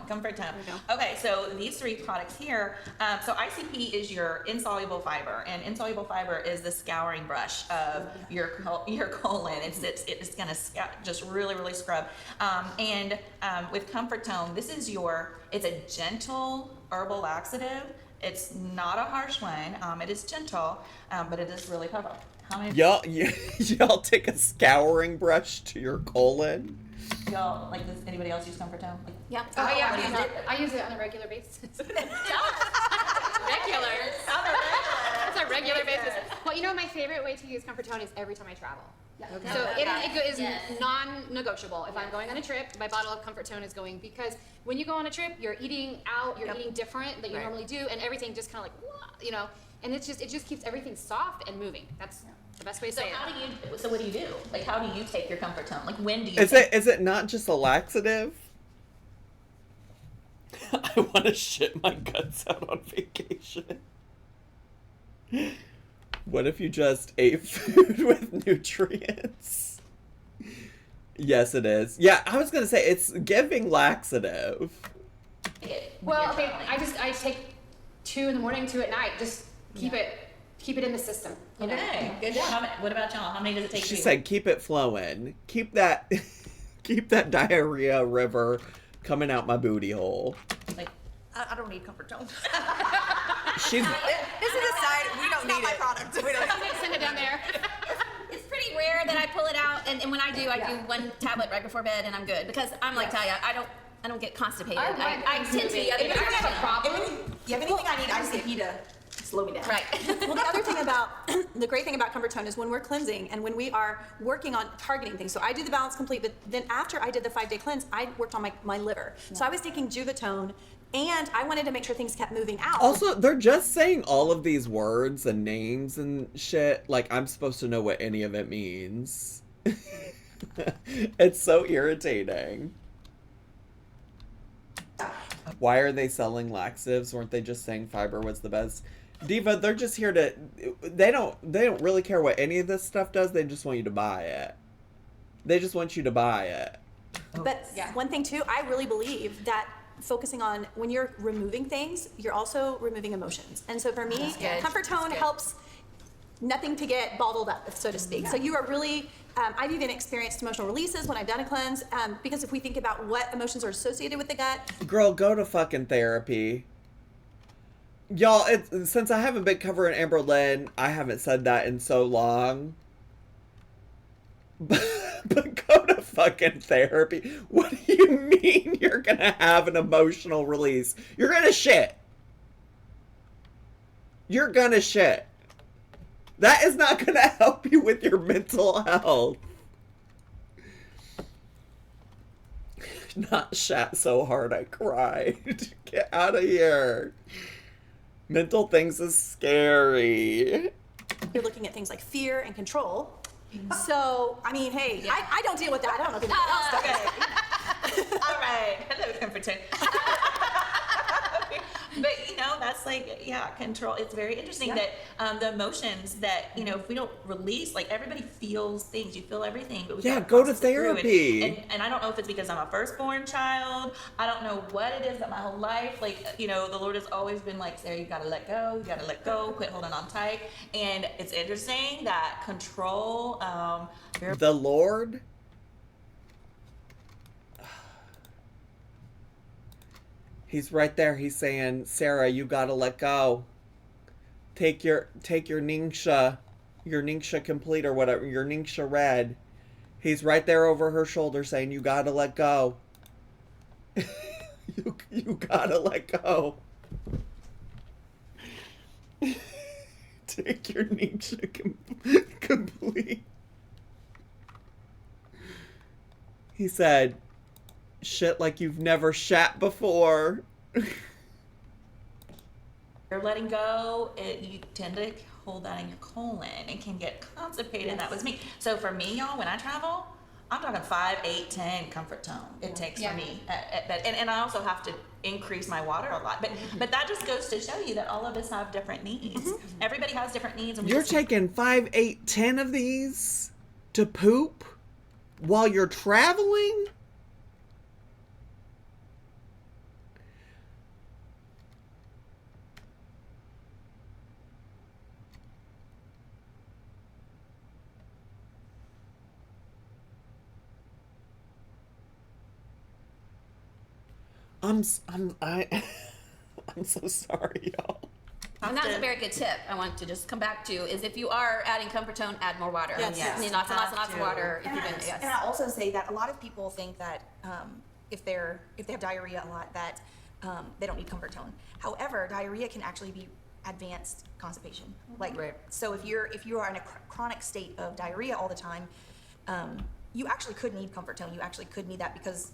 Comfort Tone. Okay, so these 3 products here. So ICP is your insoluble fiber, and insoluble fiber is the scouring brush of your colon. It's gonna just really scrub. With Comfort Tone, it's a gentle herbal laxative. It's not a harsh one. It is gentle, but it is really powerful. How many? Y'all take a scouring brush to your colon? Y'all, like, does anybody else use Comfort Tone? Like, Yeah. Oh, yeah, I use it on a regular basis. regular. It's a regular basis. Well, you know, my favorite way to use Comfort Tone is every time I travel. Okay. So it is non-negotiable. If I'm going on a trip, my bottle of Comfort Tone is going, because when you go on a trip, you're eating out, you're eating different than you normally do, and everything just kind of like, you know, and it just keeps everything soft and moving. That's the best way to say it. So what do you do? Like, how do you take your Comfort Tone? Like, when do you? Is it not just a laxative? I want to shit my guts out on vacation. What if you just ate food with nutrients? Yes, it is. Yeah, I was gonna say it's giving laxative. Well, okay, I take 2 in the morning, 2 at night. Just keep it in the system. Okay, good job. What about y'all? How many does it take? She said, "Keep it flowing. Keep that diarrhea river coming out my booty hole." Like, I don't need Comfort Tone. She's. This is a side. We don't need my product. We don't send it down there. It's pretty rare that I pull it out, and when I do 1 tablet right before bed, and I'm good, because I'm like Talia, I don't get constipated. I tend to the other. If you have a problem, you have anything I need ICP to slow me down. Right. Well, the other thing the great thing about Comfort Tone is when we're cleansing and when we are working on targeting things. So I do the Balance Complete, but then after I did the 5-day cleanse, I worked on my liver. So I was taking Juvatone, and I wanted to make sure things kept moving out. Also, they're just saying all of these words and names and shit. Like, I'm supposed to know what any of it means. It's so irritating. Why are they selling laxatives? Weren't they just saying fiber was the best? Diva, they're just here to... They don't really care what any of this stuff does. They just want you to buy it. They just want you to buy it. But one thing, too, I really believe that focusing on when you're removing things, you're also removing emotions. And so for me, Comfort Tone helps nothing to get bottled up, so to speak. So you are really, I've even experienced emotional releases when I've done a cleanse, because if we think about what emotions are associated with the gut. Girl, go to fucking therapy. Y'all, since I haven't been covering Amber Lynn, I haven't said that in so long. But go to fucking therapy. What do you mean you're gonna have an emotional release? You're gonna shit. You're gonna shit. That is not gonna help you with your mental health. Not shat so hard I cried. Get out of here. Mental things is scary. You're looking at things like fear and control. So, I mean, hey, I don't deal with that. I don't know if anybody else does. All right. Hello, Comfort Tone. But, that's like, control. It's very interesting that the emotions that, if we don't release, like, everybody feels things. You feel everything. But we gotta go to process it through. therapy. And I don't know if it's because I'm a firstborn child. I don't know what it is, but my whole life, like, the Lord has always been like, Sarah, you gotta let go. You gotta let go. Quit holding on tight. And it's interesting that control, the Lord? He's right there. He's saying, Sarah, you gotta let go. Take your Ningxia Complete or whatever, your Ningxia Red. He's right there over her shoulder saying, you gotta let go. you gotta let go. Take your Nisha complete. He said, shit like you've never shat before. You're letting go, you tend to hold that in your colon and can get constipated. Yes. That was me. So for me, y'all, when I travel, I'm talking 5, 8, 10 comfort tone. It takes for me. And I also have to increase my water a lot. But that just goes to show you that all of us have different needs. Everybody has different needs. And you're taking 5, 8, 10 of these to poop while you're traveling? I'm so sorry, y'all. And that's a very good tip I want to just come back to is if you are adding comfort tone, add more water. Yes. I mean, lots and lots of water. And I also say that a lot of people think that if they have diarrhea a lot that they don't need comfort tone. However, diarrhea can actually be advanced constipation. So if you are in a chronic state of diarrhea all the time, you actually could need comfort tone. You actually could need that because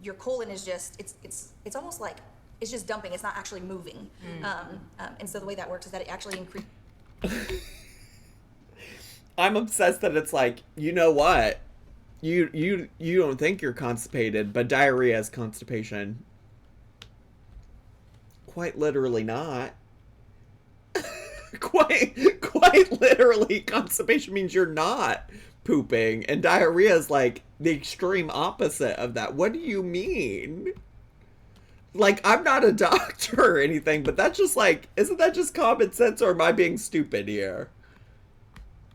your colon is just it's almost like it's just dumping. It's not actually moving. And so the way that works is that it actually increases. I'm obsessed that it's like, you know what? You don't think you're constipated, but diarrhea is constipation. Quite literally not. quite literally, constipation means you're not pooping, and diarrhea is like the extreme opposite of that. What do you mean? Like, I'm not a doctor or anything, but that's just like, isn't that just common sense, or am I being stupid here?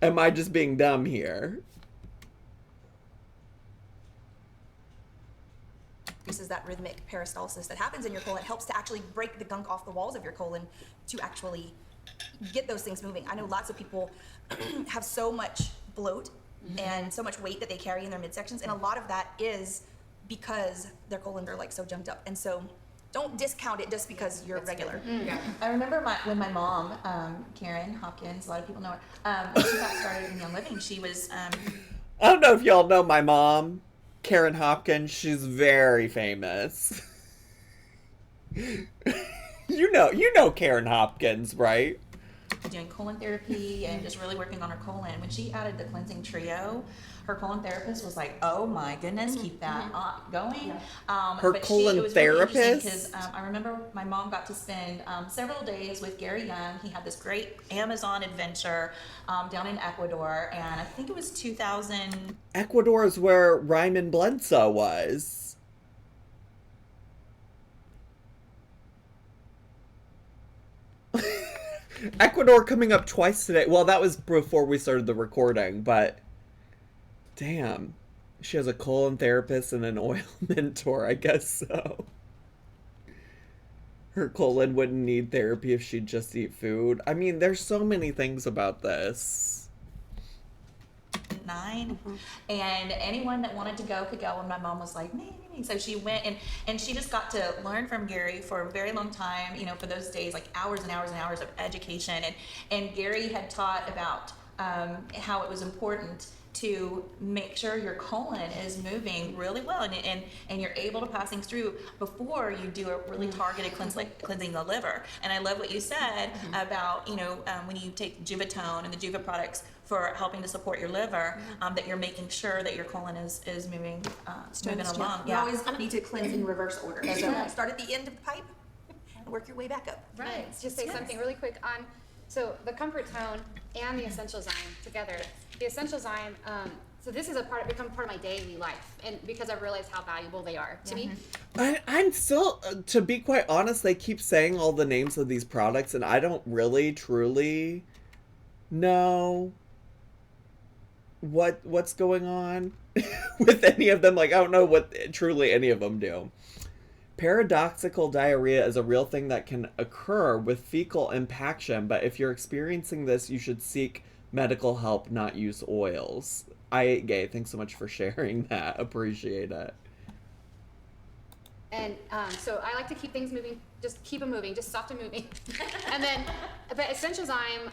Am I just being dumb here? This is that rhythmic peristalsis that happens in your colon. It helps to actually break the gunk off the walls of your colon to actually get those things moving. I know lots of people have so much bloat and so much weight that they carry in their midsections, and a lot of that is because their colons are like so junked up. And so don't discount it just because you're regular. I remember when my mom, Karen Hopkins, a lot of people know her, when she got started in Young Living, she was... I don't know if y'all know my mom, Karen Hopkins. She's very famous. You know Karen Hopkins, right? Doing colon therapy and just really working on her colon. When she added the cleansing trio, her colon therapist was like, "Oh my goodness, keep that going." Her colon therapist? Because I remember my mom got to spend several days with Gary Young. He had this great Amazon adventure down in Ecuador, and I think it was 2000. Ecuador is where Ryman Bledsoe was. Ecuador coming up twice today. Well, that was before we started the recording, but damn. She has a colon therapist and an oil mentor, I guess so. Her colon wouldn't need therapy if she'd just eat food. I mean, there's so many things about this. 9, and anyone that wanted to go could go, and my mom was like, me. So she went, and she just got to learn from Gary for a very long time, you know, for those days, like hours and hours and hours of education, and Gary had taught about how it was important to make sure your colon is moving really well, and you're able to pass things through before you do a really targeted cleansing the liver. And I love what you said about, you know, when you take Juvatone and the Juva products for helping to support your liver, that you're making sure that your colon is moving along. You always need to cleanse in reverse order. So start at the end of the pipe and work your way back up. Right. Just say something really quick on, so the comfort tone and the essential zyme together. The essential zyme, so this is become part of my daily life, and because I've realized how valuable they are to me. I'm still, to be quite honest, they keep saying all the names of these products, and I don't really, truly know what's going on with any of them. Like, I don't know what truly any of them do. Paradoxical diarrhea is a real thing that can occur with fecal impaction, but if you're experiencing this, you should seek medical help, not use oils. I ate gay. Thanks so much for sharing that. Appreciate it. And so I like to keep things moving, just keep them moving, just soft and moving. And then, but Essential Zyme,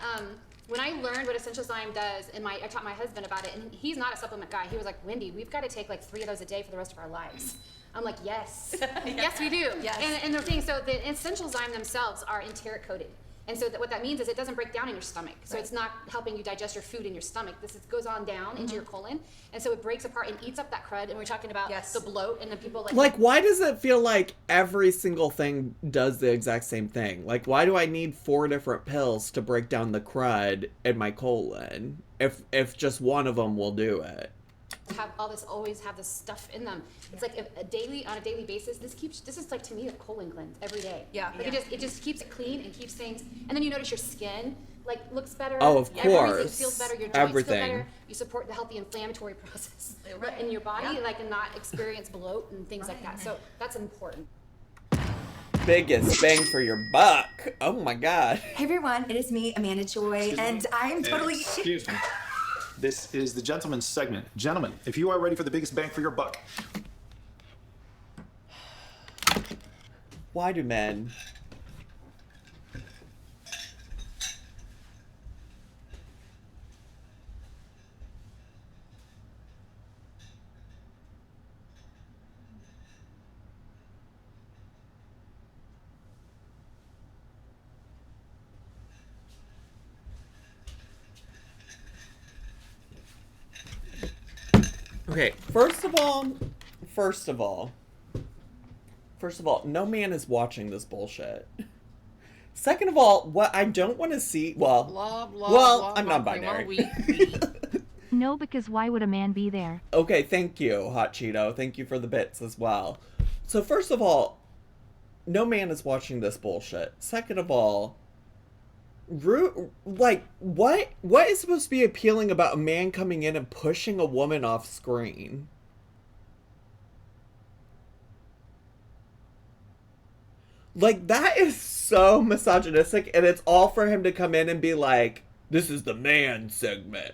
when I learned what Essential Zyme does, and I taught my husband about it, and he's not a supplement guy. He was like, Wendy, we've got to take like 3 of those a day for the rest of our lives. I'm like, yes, yes, we do. Yes. And the thing, so the Essential Zyme themselves are enteric coated. And so what that means is it doesn't break down in your stomach. So it's not helping you digest your food in your stomach. Goes on down into your colon. And so it breaks apart and eats up that crud. And we're talking about the bloat and the people Like, why does it feel like every single thing does the exact same thing? Like, why do I need 4 different pills to break down the crud in my colon if just one of them will do it? always have this stuff in them. It's like on a daily basis. This is like, to me, a colon cleanse every day. Yeah. Like it just keeps it clean and keeps things. And then you notice your skin like looks better. Oh, of course. Everything feels better. Your joints feel better. You support the healthy inflammatory process in your body, like, and not experience bloat and things like that. So that's important. Biggest bang for your buck. Oh my God. Hey everyone, it is me, Amanda Joy, and I'm totally. Excuse me. This is the gentleman's segment. Gentlemen, if you are ready for the biggest bang for your buck. Why do men? Okay, first of all, no man is watching this bullshit. Second of all, what I don't want to see, I'm non-binary. No, because why would a man be there? Okay, thank you, Hot Cheeto. Thank you for the bits as well. So first of all, no man is watching this bullshit. Second of all, what is supposed to be appealing about a man coming in and pushing a woman off screen? Like, that is so misogynistic, and it's all for him to come in and be like, this is the man segment.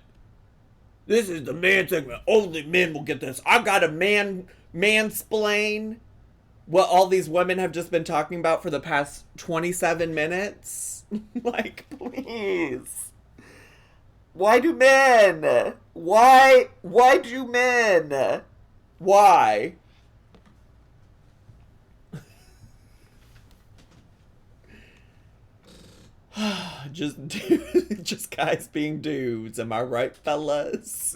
This is the man segment. Only men will get this. I got a mansplain what all these women have just been talking about for the past 27 minutes. Like, please. Why do men? Why do men? Why? just guys being dudes. Am I right, fellas?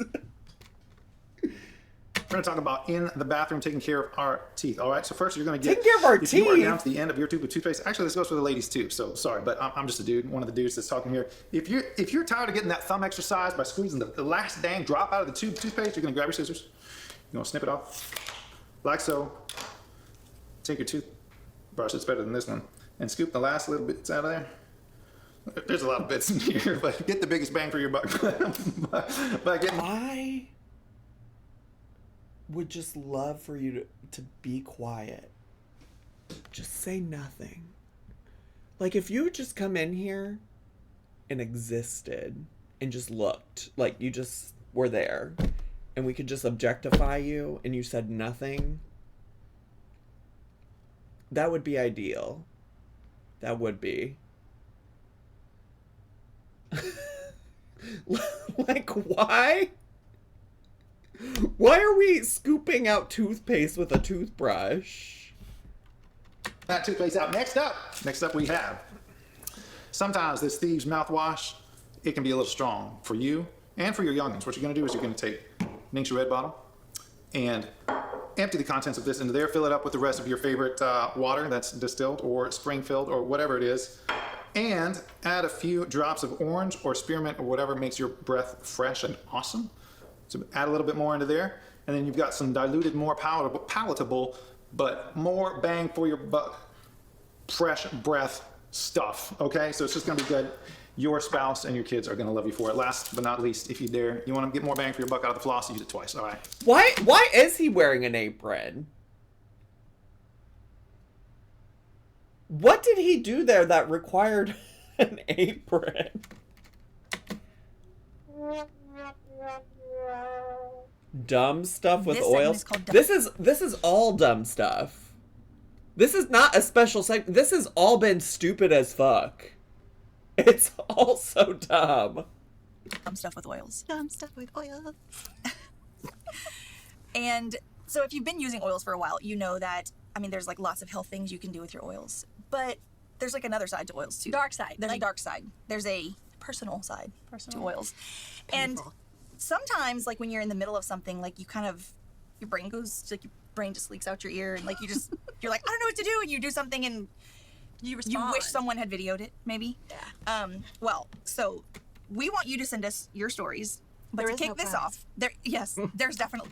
We're going to talk about in the bathroom taking care of our teeth. All right, so first you're going to get... Taking care of our teeth? You are down to the end of your tube of toothpaste. Actually, this goes for the ladies too, so sorry, but I'm just a dude, one of the dudes that's talking here. If you're tired of getting that thumb exercise by squeezing the last dang drop out of the tube of toothpaste, you're going to grab your scissors. You're going to snip it off, like so. Take your toothbrush, it's better than this one, and scoop the last little bits out of there. There's a lot of bits in here, but get the biggest bang for your buck by getting... I would just love for you to be quiet. Just say nothing. Like, if you would just come in here and existed and just looked, like you just were there, and we could just objectify you and you said nothing, that would be ideal. That would be. Like, why? Why are we scooping out toothpaste with a toothbrush? That toothpaste out. Next up we have. Sometimes this Thieves mouthwash, it can be a little strong for you and for your youngins. What you're going to do is you're going to take Ningxia Red bottle and empty the contents of this into there. Fill it up with the rest of your favorite water that's distilled or spring-filled or whatever it is. And add a few drops of orange or spearmint or whatever makes your breath fresh and awesome. So add a little bit more into there, and then you've got some diluted, more palatable, but more bang for your buck, fresh breath stuff, okay? So it's just gonna be good. Your spouse and your kids are gonna love you for it. Last but not least, if you dare, you wanna get more bang for your buck out of the floss, use it twice, all right? Why is he wearing an apron? What did he do there that required an apron? Dumb stuff with oils. This is all dumb stuff. This is not a special segment. This has all been stupid as fuck. It's all so dumb. Dumb stuff with oils. Dumb stuff with oils. And so if you've been using oils for a while, you know that, I mean, there's like lots of health things you can do with your oils. But there's like another side to oils too. Dark side. There's a dark side. There's a personal side to oils. And sometimes, like when you're in the middle of something, like you kind of, your brain goes, like your brain just leaks out your ear, and like you're like, I don't know what to do, and you do something, and you wish someone had videoed it, maybe. Yeah. Well, so we want you to send us your stories, but to kick this off, there's definitely.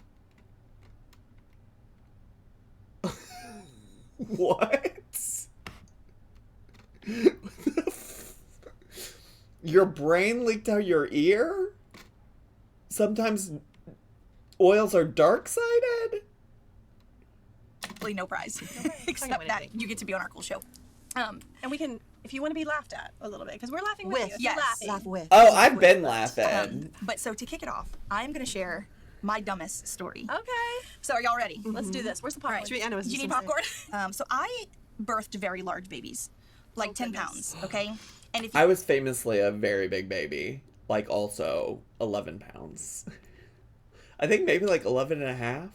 What? Your brain leaked out your ear? Sometimes oils are dark-sided? No prize. Except that you get to be on our cool show. And we can, if you want to be laughed at a little bit, because we're laughing with you. Yes. Laughing. Laugh with. Oh, I've been laughing. But so to kick it off, I'm going to share my dumbest story. Okay. So are y'all ready? Let's do this. Where's the popcorn? All right. Do you need popcorn? So I birthed very large babies, like 10 pounds, okay? And if I was famously a very big baby, like also 11 pounds. I think maybe like 11 and a half.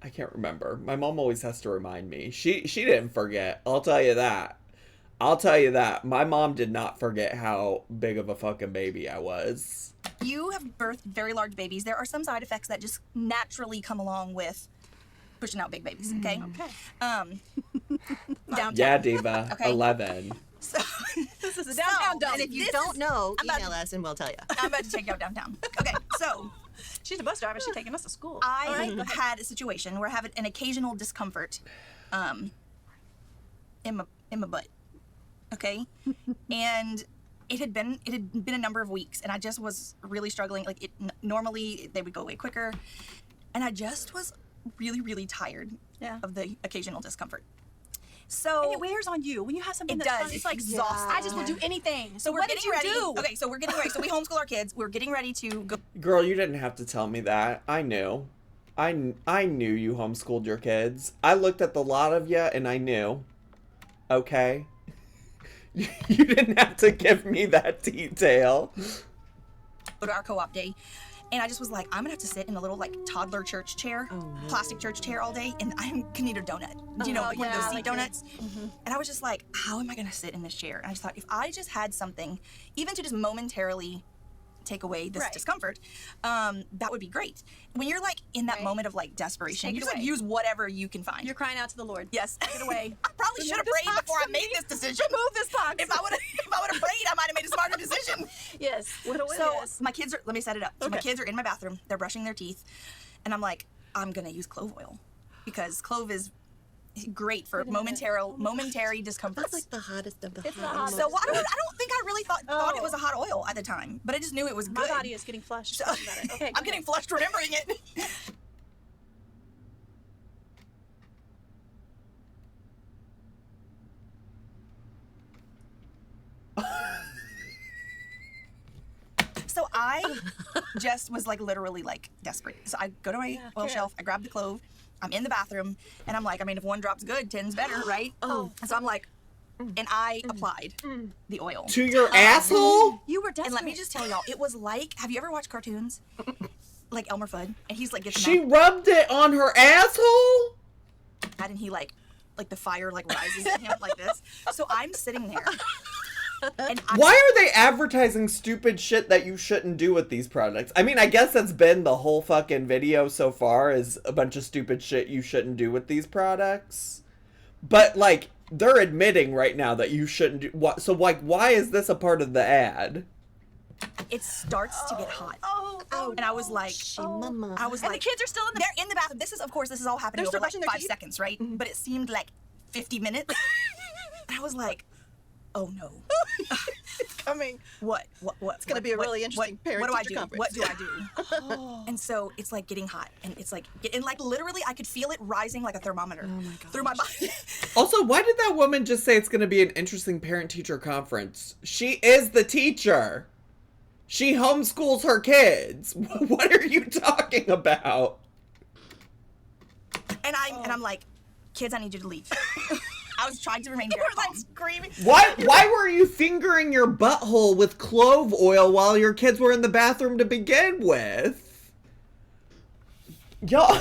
I can't remember. My mom always has to remind me. She didn't forget. I'll tell you that. My mom did not forget how big of a fucking baby I was. you have birthed very large babies, there are some side effects that just naturally come along with pushing out big babies, okay? Downtown. Yeah, Diva. Okay. 11. So, this is a downtown dump. And if you don't know, email us and we'll tell you. I'm about to take you out downtown. Okay, so she's a bus driver. She's taking us to school. I had a situation where I have an occasional discomfort in my butt. Okay, and it had been a number of weeks, and I just was really struggling. Like normally they would go away quicker, and I just was really tired of the occasional discomfort. So and it wears on you when you have something. It that's does. It's like exhausting. I just will do anything. So what did you do? Okay, so we're getting ready. So we homeschool our kids. We're getting ready to go. Girl, you didn't have to tell me that. I knew. I knew you homeschooled your kids. I looked at the lot of you and I knew. Okay? You didn't have to give me that detail. Go to our co-op day. And I just was like, I'm gonna have to sit in a little like toddler church chair, plastic church chair all day, and I'm gonna need a donut. Do you know, like one of those seat donuts? And I was just like, how am I gonna sit in this chair? And I just thought, if I just had something, even to just momentarily take away this discomfort, that would be great. When you're like in that moment of like desperation, you just like use whatever you can find. You're crying out to the Lord. Yes. Take it away. I probably should have prayed before I made this decision. Remove this box. If I would have prayed, I might have made a smarter decision. Yes. What a win. So my kids are, let me set it up. So my kids are in my bathroom, they're brushing their teeth, and I'm like, I'm gonna use clove oil because clove is great for momentary discomfort. That's like the hottest of the So hot. I don't think I really thought it was a hot oil at the time, but I just knew it was good. My body is getting flushed. So, Okay, I'm getting flushed remembering it. So I just was like literally like desperate. So I go to my oil shelf, I grab the clove, I'm in the bathroom, and I'm like, I mean, if one drop's good, 10's better, right? So I'm like, and I applied the oil. To your asshole? You were desperate. And let me just tell y'all, it was like, have you ever watched cartoons? Like Elmer Fudd, and he's like, She rubbed it on her asshole? And he like the fire like rises in him like this. So I'm sitting there. And why are they advertising stupid shit that you shouldn't do with these products? I mean, I guess that's been the whole fucking video so far, is a bunch of stupid shit you shouldn't do with these products. But, like, they're admitting right now that you shouldn't do... So, like, why is this a part of the ad? It starts to get hot. And I was like... I was and like... the kids are still in the... They're in the bathroom. This is all happening They're over like still brushing their 5 teeth? seconds, right? But it seemed like 50 minutes. And I was like... Oh no. It's coming. What? It's going to be a really interesting parent-teacher conference. What do I do? And so it's like getting hot, and it's like, and like literally I could feel it rising like a thermometer through my body. Also, why did that woman just say it's going to be an interesting parent-teacher conference? She is the teacher. She homeschools her kids. What are you talking about? And I'm like, kids, I need you to leave. I was trying to remain very calm. Screaming. Why were you fingering your butthole with clove oil while your kids were in the bathroom to begin with? Y'all,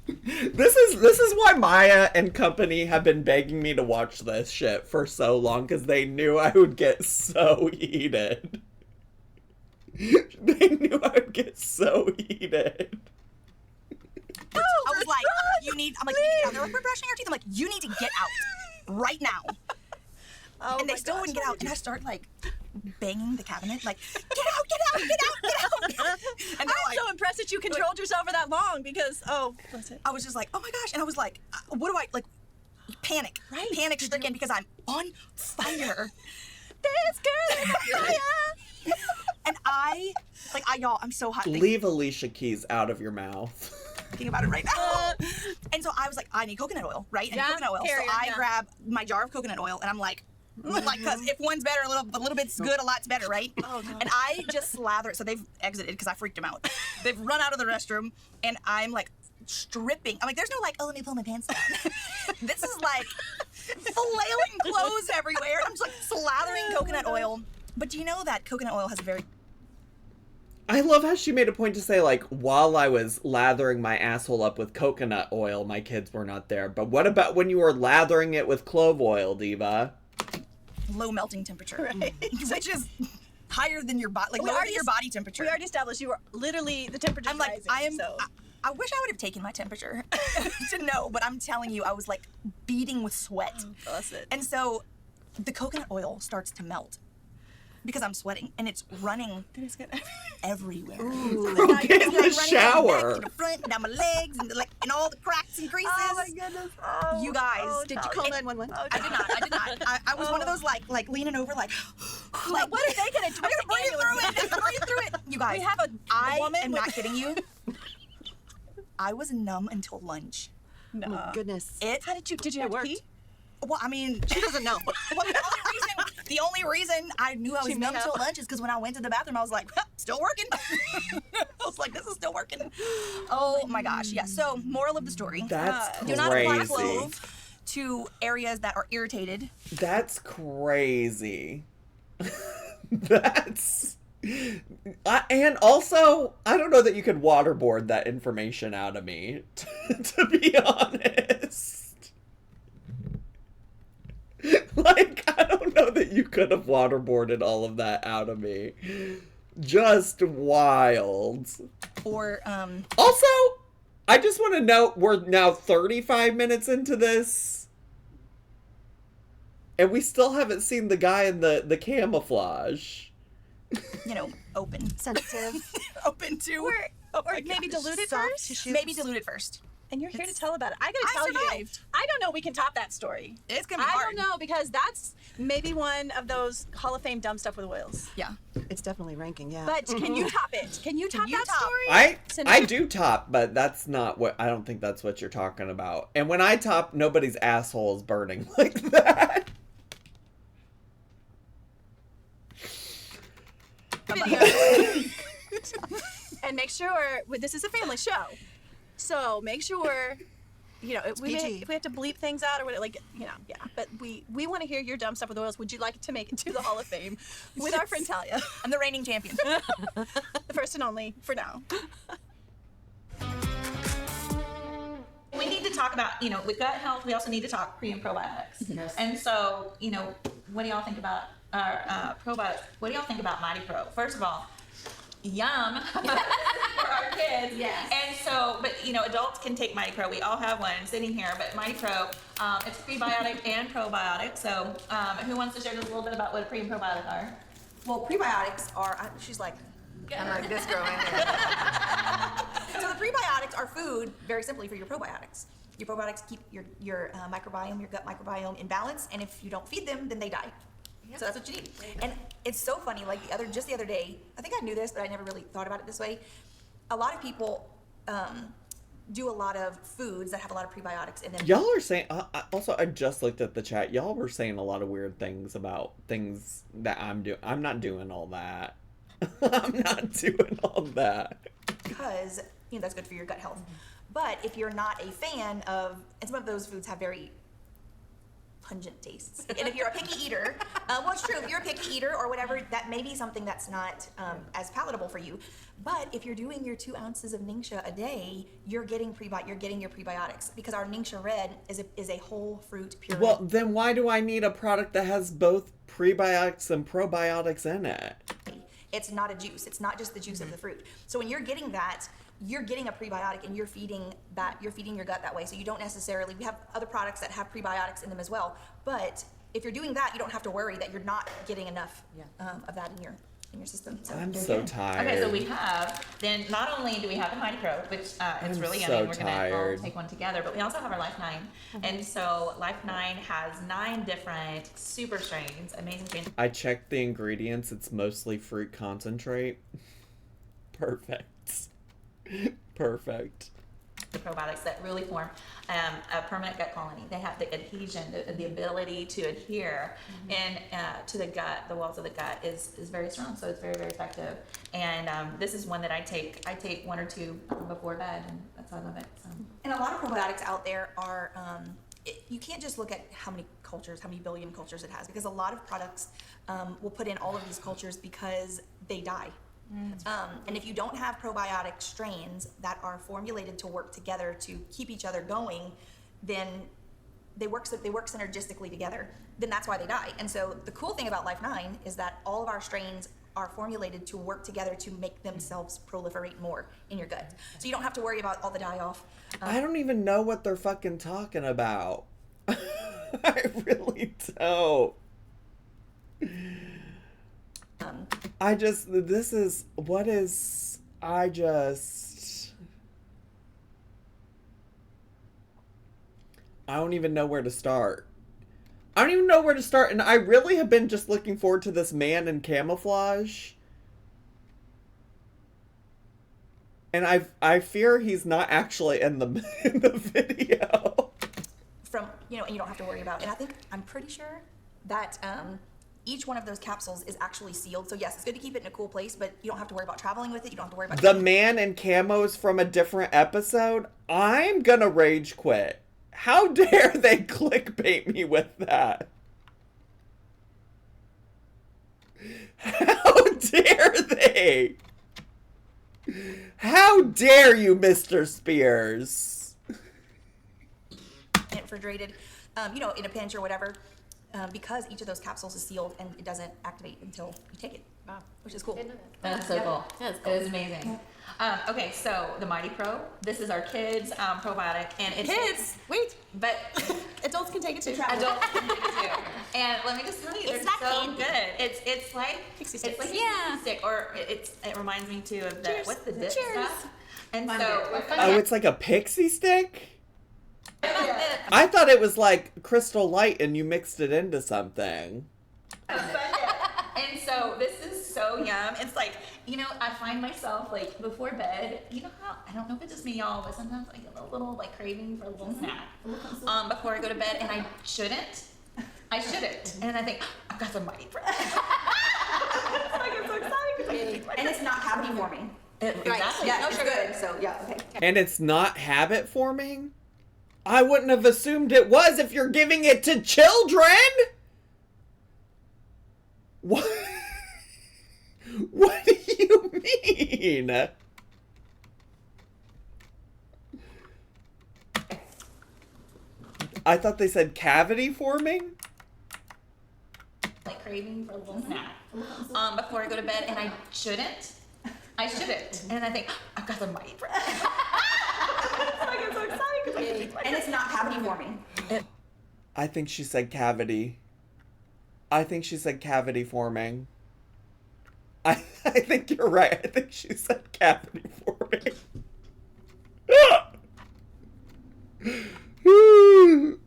this is why Maya and company have been begging me to watch this shit for so long, because they knew I would get so heated. They knew I would get so heated. I was like, you need to get out. They're like, we're brushing our teeth. I'm like, you need to get out right now. And they still wouldn't get out. And I start like banging the cabinet, like, get out, get out, get out, get out. And I'm so impressed that you controlled yourself for that long because, I was just like, oh my gosh. And I was like, what do I, like, panic, right? Panic stricken because I'm on fire. This girl is on fire. And y'all, I'm so hot. Leave Alicia Keys out of your mouth. Thinking about it right now. And so I was like, I need coconut oil, right? And coconut oil. So I grab my jar of coconut oil and I'm like, because if one's better, a little bit's good, a lot's better, right? Oh, no. And I just slather it. So they've exited because I freaked them out. They've run out of the restroom and I'm like stripping. I'm like, there's no like, oh, let me pull my pants down. This is like flailing clothes everywhere. I'm just like slathering coconut oil. But do you know that coconut oil has a very... I love how she made a point to say, like, while I was lathering my asshole up with coconut oil, my kids were not there. But what about when you were lathering it with clove oil, Diva? Low melting temperature, right? Which is higher than your body, like lower than your body temperature. We already established you were literally the temperature. I'm like, I wish I would have taken my temperature to know, but I'm telling you, I was like beating with sweat. Bless it. And so the coconut oil starts to melt because I'm sweating and it's running everywhere. Ooh, get in the shower. Down the front, down my legs, and and all the cracks and creases. Oh my goodness! Oh, you guys, did you call 911? I did not. I was one of those like leaning over, like what are they gonna do? Breathe through it. You guys, we have a woman. I am not kidding you. I was numb until lunch. No. Oh my goodness. How did you have to pee? Well, I mean, she doesn't know. Well, the only reason I knew I was numb until lunch is because when I went to the bathroom, I was like, still working. I was like, this is still working. Oh my gosh, yeah. So, moral of the story. That's crazy. Do not apply clove to areas that are irritated. That's crazy. That's... and also, I don't know that you could waterboard that information out of me, to be honest. Like, I don't know that you could have waterboarded all of that out of me. Just wild. Or, Also, I just want to note, we're now 35 minutes into this. And we still haven't seen the guy in the camouflage. You know, open. Sensitive. Open to... Or maybe dilute it first? Maybe dilute it first. And you're here to tell about it. I gotta tell you, I don't know we can top that story. It's gonna be hard. I don't know, because that's maybe one of those Hall of Fame dumb stuff with oils. Yeah. It's definitely ranking, yeah. But can you top it? Can you top that story? I do top, but that's not what... I don't think that's what you're talking about. And when I top, nobody's asshole is burning like that. And make sure, this is a family show, so make sure, you know, if we have to bleep things out or whatever, like, you know, yeah. But we want to hear your dumb stuff with oils. Would you like to make it to the Hall of Fame with our friend Talia? I'm the reigning champion. The first and only for now. We need to talk about, you know, with gut health, we also need to talk pre and probiotics. Yes. And so, you know, what do y'all think about our probiotics? What do y'all think about Mighty Pro? First of all, yum for our kids. Yes. And so, but you know, adults can take Mighty Pro. We all have one sitting here, but Mighty Pro, it's prebiotic and probiotic. So, who wants to share just a little bit about what a pre and probiotic are? Well, prebiotics are, she's like, I'm like this girl. So the prebiotics are food, very simply, for your probiotics. Your probiotics keep your microbiome, your gut microbiome in balance, and if you don't feed them, then they die. So that's what you need. And it's so funny, like just the other day, I think I knew this, but I never really thought about it this way. A lot of people do a lot of foods that have a lot of prebiotics in them. Y'all are saying, also, I just looked at the chat. Y'all were saying a lot of weird things about things that I'm doing. I'm not doing all that. I'm not doing all that. Because, you know, that's good for your gut health. But if you're not a fan of, and some of those foods have very pungent tastes. And if you're a picky eater, well, it's true. If you're a picky eater or whatever, that may be something that's not as palatable for you. But if you're doing your 2 ounces of Ningxia a day, you're getting your prebiotics, because our Ningxia Red is a whole fruit puree. Well, then why do I need a product that has both prebiotics and probiotics in it? It's not a juice. It's not just the juice of the fruit. So when you're getting that, you're getting a prebiotic, and you're feeding your gut that way. So you don't necessarily, we have other products that have prebiotics in them as well. But if you're doing that, you don't have to worry that you're not getting enough of that in your system. So I'm so tired. Okay, so we have, then not only do we have the Mighty Pro, which it's really yummy, so we're gonna all take one together, but we also have our Life 9. And so Life 9 has 9 different super strains, amazing strains. I checked the ingredients. It's mostly fruit concentrate. Perfect. Perfect. The probiotics that really form a permanent gut colony. They have the adhesion, the ability to adhere to the gut, the walls of the gut is very strong. So it's very, very effective. And this is one that I take 1 or 2 before bed, and that's why I love it. So. And a lot of probiotics out there are, you can't just look at how many billion cultures it has, because a lot of products will put in all of these cultures because they die. And if you don't have probiotic strains that are formulated to work together to keep each other going, then they work synergistically together. Then that's why they die. And so the cool thing about Life 9 is that all of our strains are formulated to work together to make themselves proliferate more in your gut. So you don't have to worry about all the die-off. I don't even know what they're fucking talking about. I really don't. I don't even know where to start. And I really have been just looking forward to this man in camouflage. And I fear he's not actually in the video. And you don't have to worry about, and I'm pretty sure that each one of those capsules is actually sealed. So yes, it's good to keep it in a cool place, but you don't have to worry about traveling with it. You don't have to worry about the man in camos from a different episode. I'm gonna rage quit. How dare they clickbait me with that? How dare they? How dare you, Mr. Spears? refrigerated, in a pinch or whatever. Because each of those capsules is sealed and it doesn't activate until you take it. Wow. Which is cool. That's so cool. It is amazing. Okay, so the Mighty Pro. This is our kids' probiotic, and it's kids. Wait, but adults can take it too. Adults can take it too. And let me just tell you, It's they're not so candy. good. It's like Pixie it's sticks. like Yeah. a stick, or it reminds me too of the Cheers. what's the dip Cheers. stuff. And Fun so dip. Oh, it's like a pixie stick? I thought it was like Crystal Light and you mixed it into something. And so this is so yum. It's like, I find myself like before bed, how, I don't know if it's just me, y'all, but sometimes I get a little like craving for a little snack before I go to bed, and I shouldn't. And I think, I've got some Mighty Pro. I get so excited. And it's not habit forming. Exactly. Yeah, No it's sugar. good. So yeah, okay. And it's not habit forming? I wouldn't have assumed it was if you're giving it to children. What? What do you mean? I thought they said cavity forming. Like craving for a little snack before I go to bed, and I shouldn't. And I think, I've got some Mighty Pro. I get so excited. And it's not habit forming. I think she said cavity. I think she said cavity forming. I think you're right. I think she said cavity forming.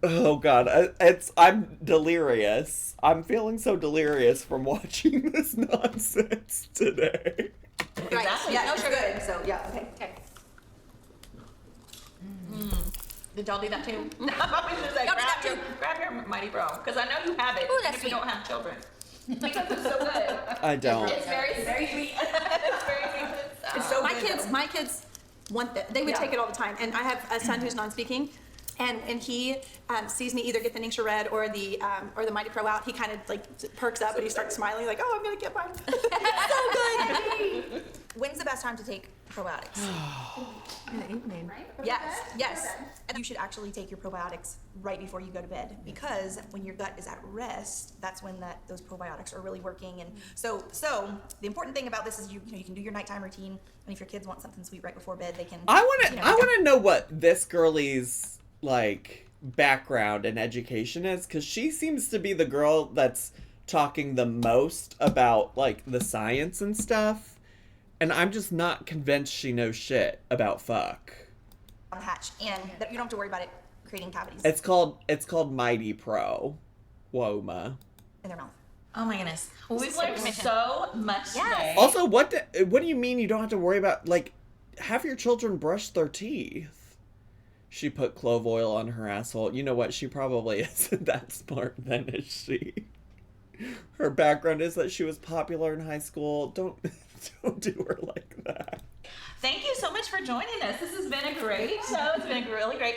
Oh God, I'm delirious. I'm feeling so delirious from watching this nonsense today. Exactly. Yeah, no sugar. So yeah, okay. Okay. Did y'all do that too? No, I was just like, grab your Mighty Pro, because I know you have it, even if you don't have children. Because it's so good. I don't. It's very sweet. It's very sweet. It's so my good, kids want that. They would take it all the time. And I have a son who's non-speaking. And he sees me either get the Ningxia Red or the Mighty Pro out, he kind of like perks up and he starts smiling like, oh, I'm gonna get mine. It's so good. When's the best time to take probiotics? In the evening. Yes. And you should actually take your probiotics right before you go to bed, because when your gut is at rest, that's when those probiotics are really working. And so the important thing about this is you can do your nighttime routine, and if your kids want something sweet right before bed, they can. I want to know what this girlie's like background and education is, because she seems to be the girl that's talking the most about like the science and stuff. And I'm just not convinced she knows shit about fuck. On the hatch, and that you don't have to worry about it creating cavities. It's called Mighty Pro Woma in their mouth. Oh my goodness. Well, we've learned so much today. Also, what do you mean you don't have to worry about, like, have your children brush their teeth? She put clove oil on her asshole. You know what? She probably isn't that smart then, is she? Her background is that she was popular in high school. Don't do her like that. Thank you so much for joining us. This has been a great show. It's been really great.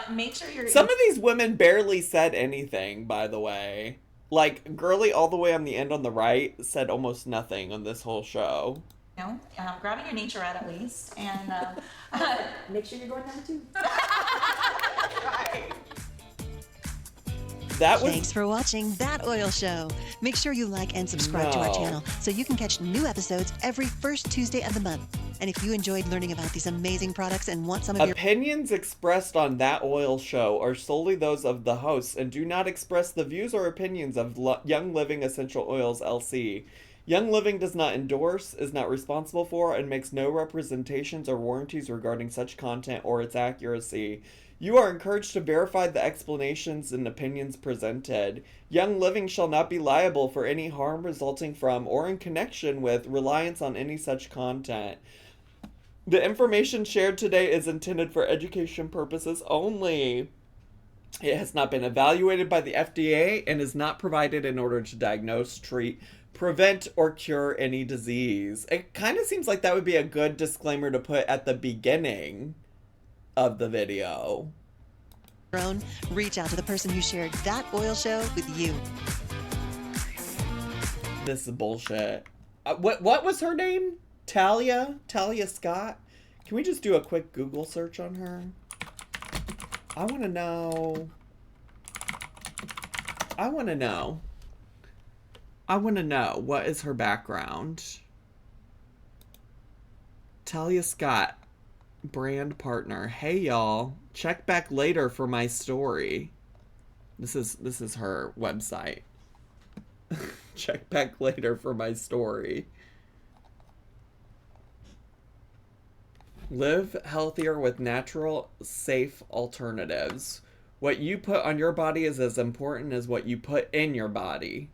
Make sure you're... Some of these women barely said anything, by the way. Like, girly all the way on the end on the right said almost nothing on this whole show. Grabbing your nature at least. And make sure you're going number 2. Right. Thanks for watching That Oil Show. Make sure you like and subscribe to our channel so you can catch new episodes every first Tuesday of the month. And if you enjoyed learning about these amazing products and want some of your opinions expressed on That Oil Show are solely those of the hosts and do not express the views or opinions of Young Living Essential Oils LC. Young Living does not endorse, is not responsible for, and makes no representations or warranties regarding such content or its accuracy. You are encouraged to verify the explanations and opinions presented. Young Living shall not be liable for any harm resulting from or in connection with reliance on any such content. The information shared today is intended for education purposes only. It has not been evaluated by the FDA and is not provided in order to diagnose, treat, prevent, or cure any disease. It kind of seems like that would be a good disclaimer to put at the beginning of the video. Reach out to the person who shared That Oil Show with you. This is bullshit. What was her name? Talia Scott? Can we just do a quick Google search on her? I want to know what is her background. Talia Scott, brand partner. Hey y'all, check back later for my story. This is her website. Check back later for my story. Live healthier with natural, safe alternatives. What you put on your body is as important as what you put in your body.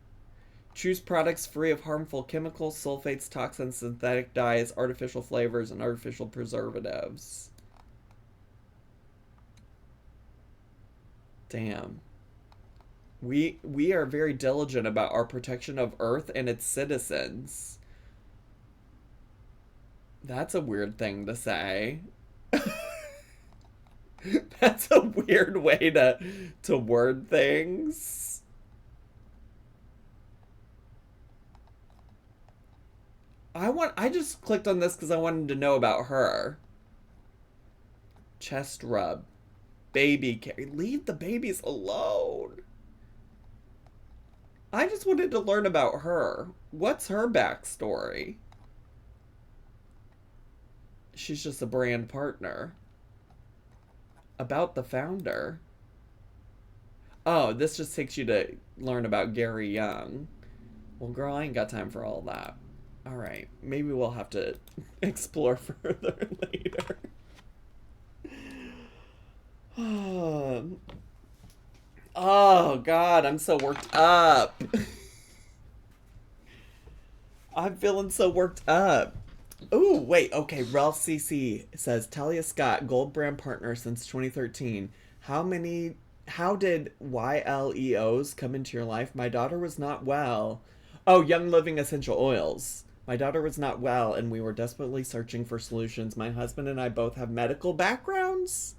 Choose products free of harmful chemicals, sulfates, toxins, synthetic dyes, artificial flavors, and artificial preservatives. Damn. We are very diligent about our protection of Earth and its citizens. That's a weird thing to say. That's a weird way to word things. I just clicked on this because I wanted to know about her. Chest rub. Baby care. Leave the babies alone. I just wanted to learn about her. What's her backstory? She's just a brand partner. About the founder. Oh, this just takes you to learn about Gary Young. Well, girl, I ain't got time for all that. Alright, maybe we'll have to explore further later. Oh, God, I'm so worked up. I'm feeling so worked up. Ooh, wait, okay, Ralph CC says, Talia Scott, gold brand partner since 2013. How did YLEOs come into your life? My daughter was not well. Oh, Young Living Essential Oils. My daughter was not well, and we were desperately searching for solutions. My husband and I both have medical backgrounds.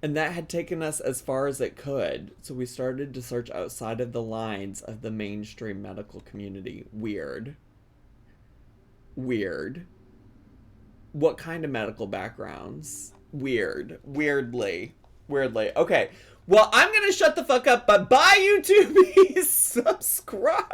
And that had taken us as far as it could. So we started to search outside of the lines of the mainstream medical community. Weird. Weird. What kind of medical backgrounds? Weird. Weirdly. Okay. Well, I'm going to shut the fuck up, but bye, YouTube. Subscribe.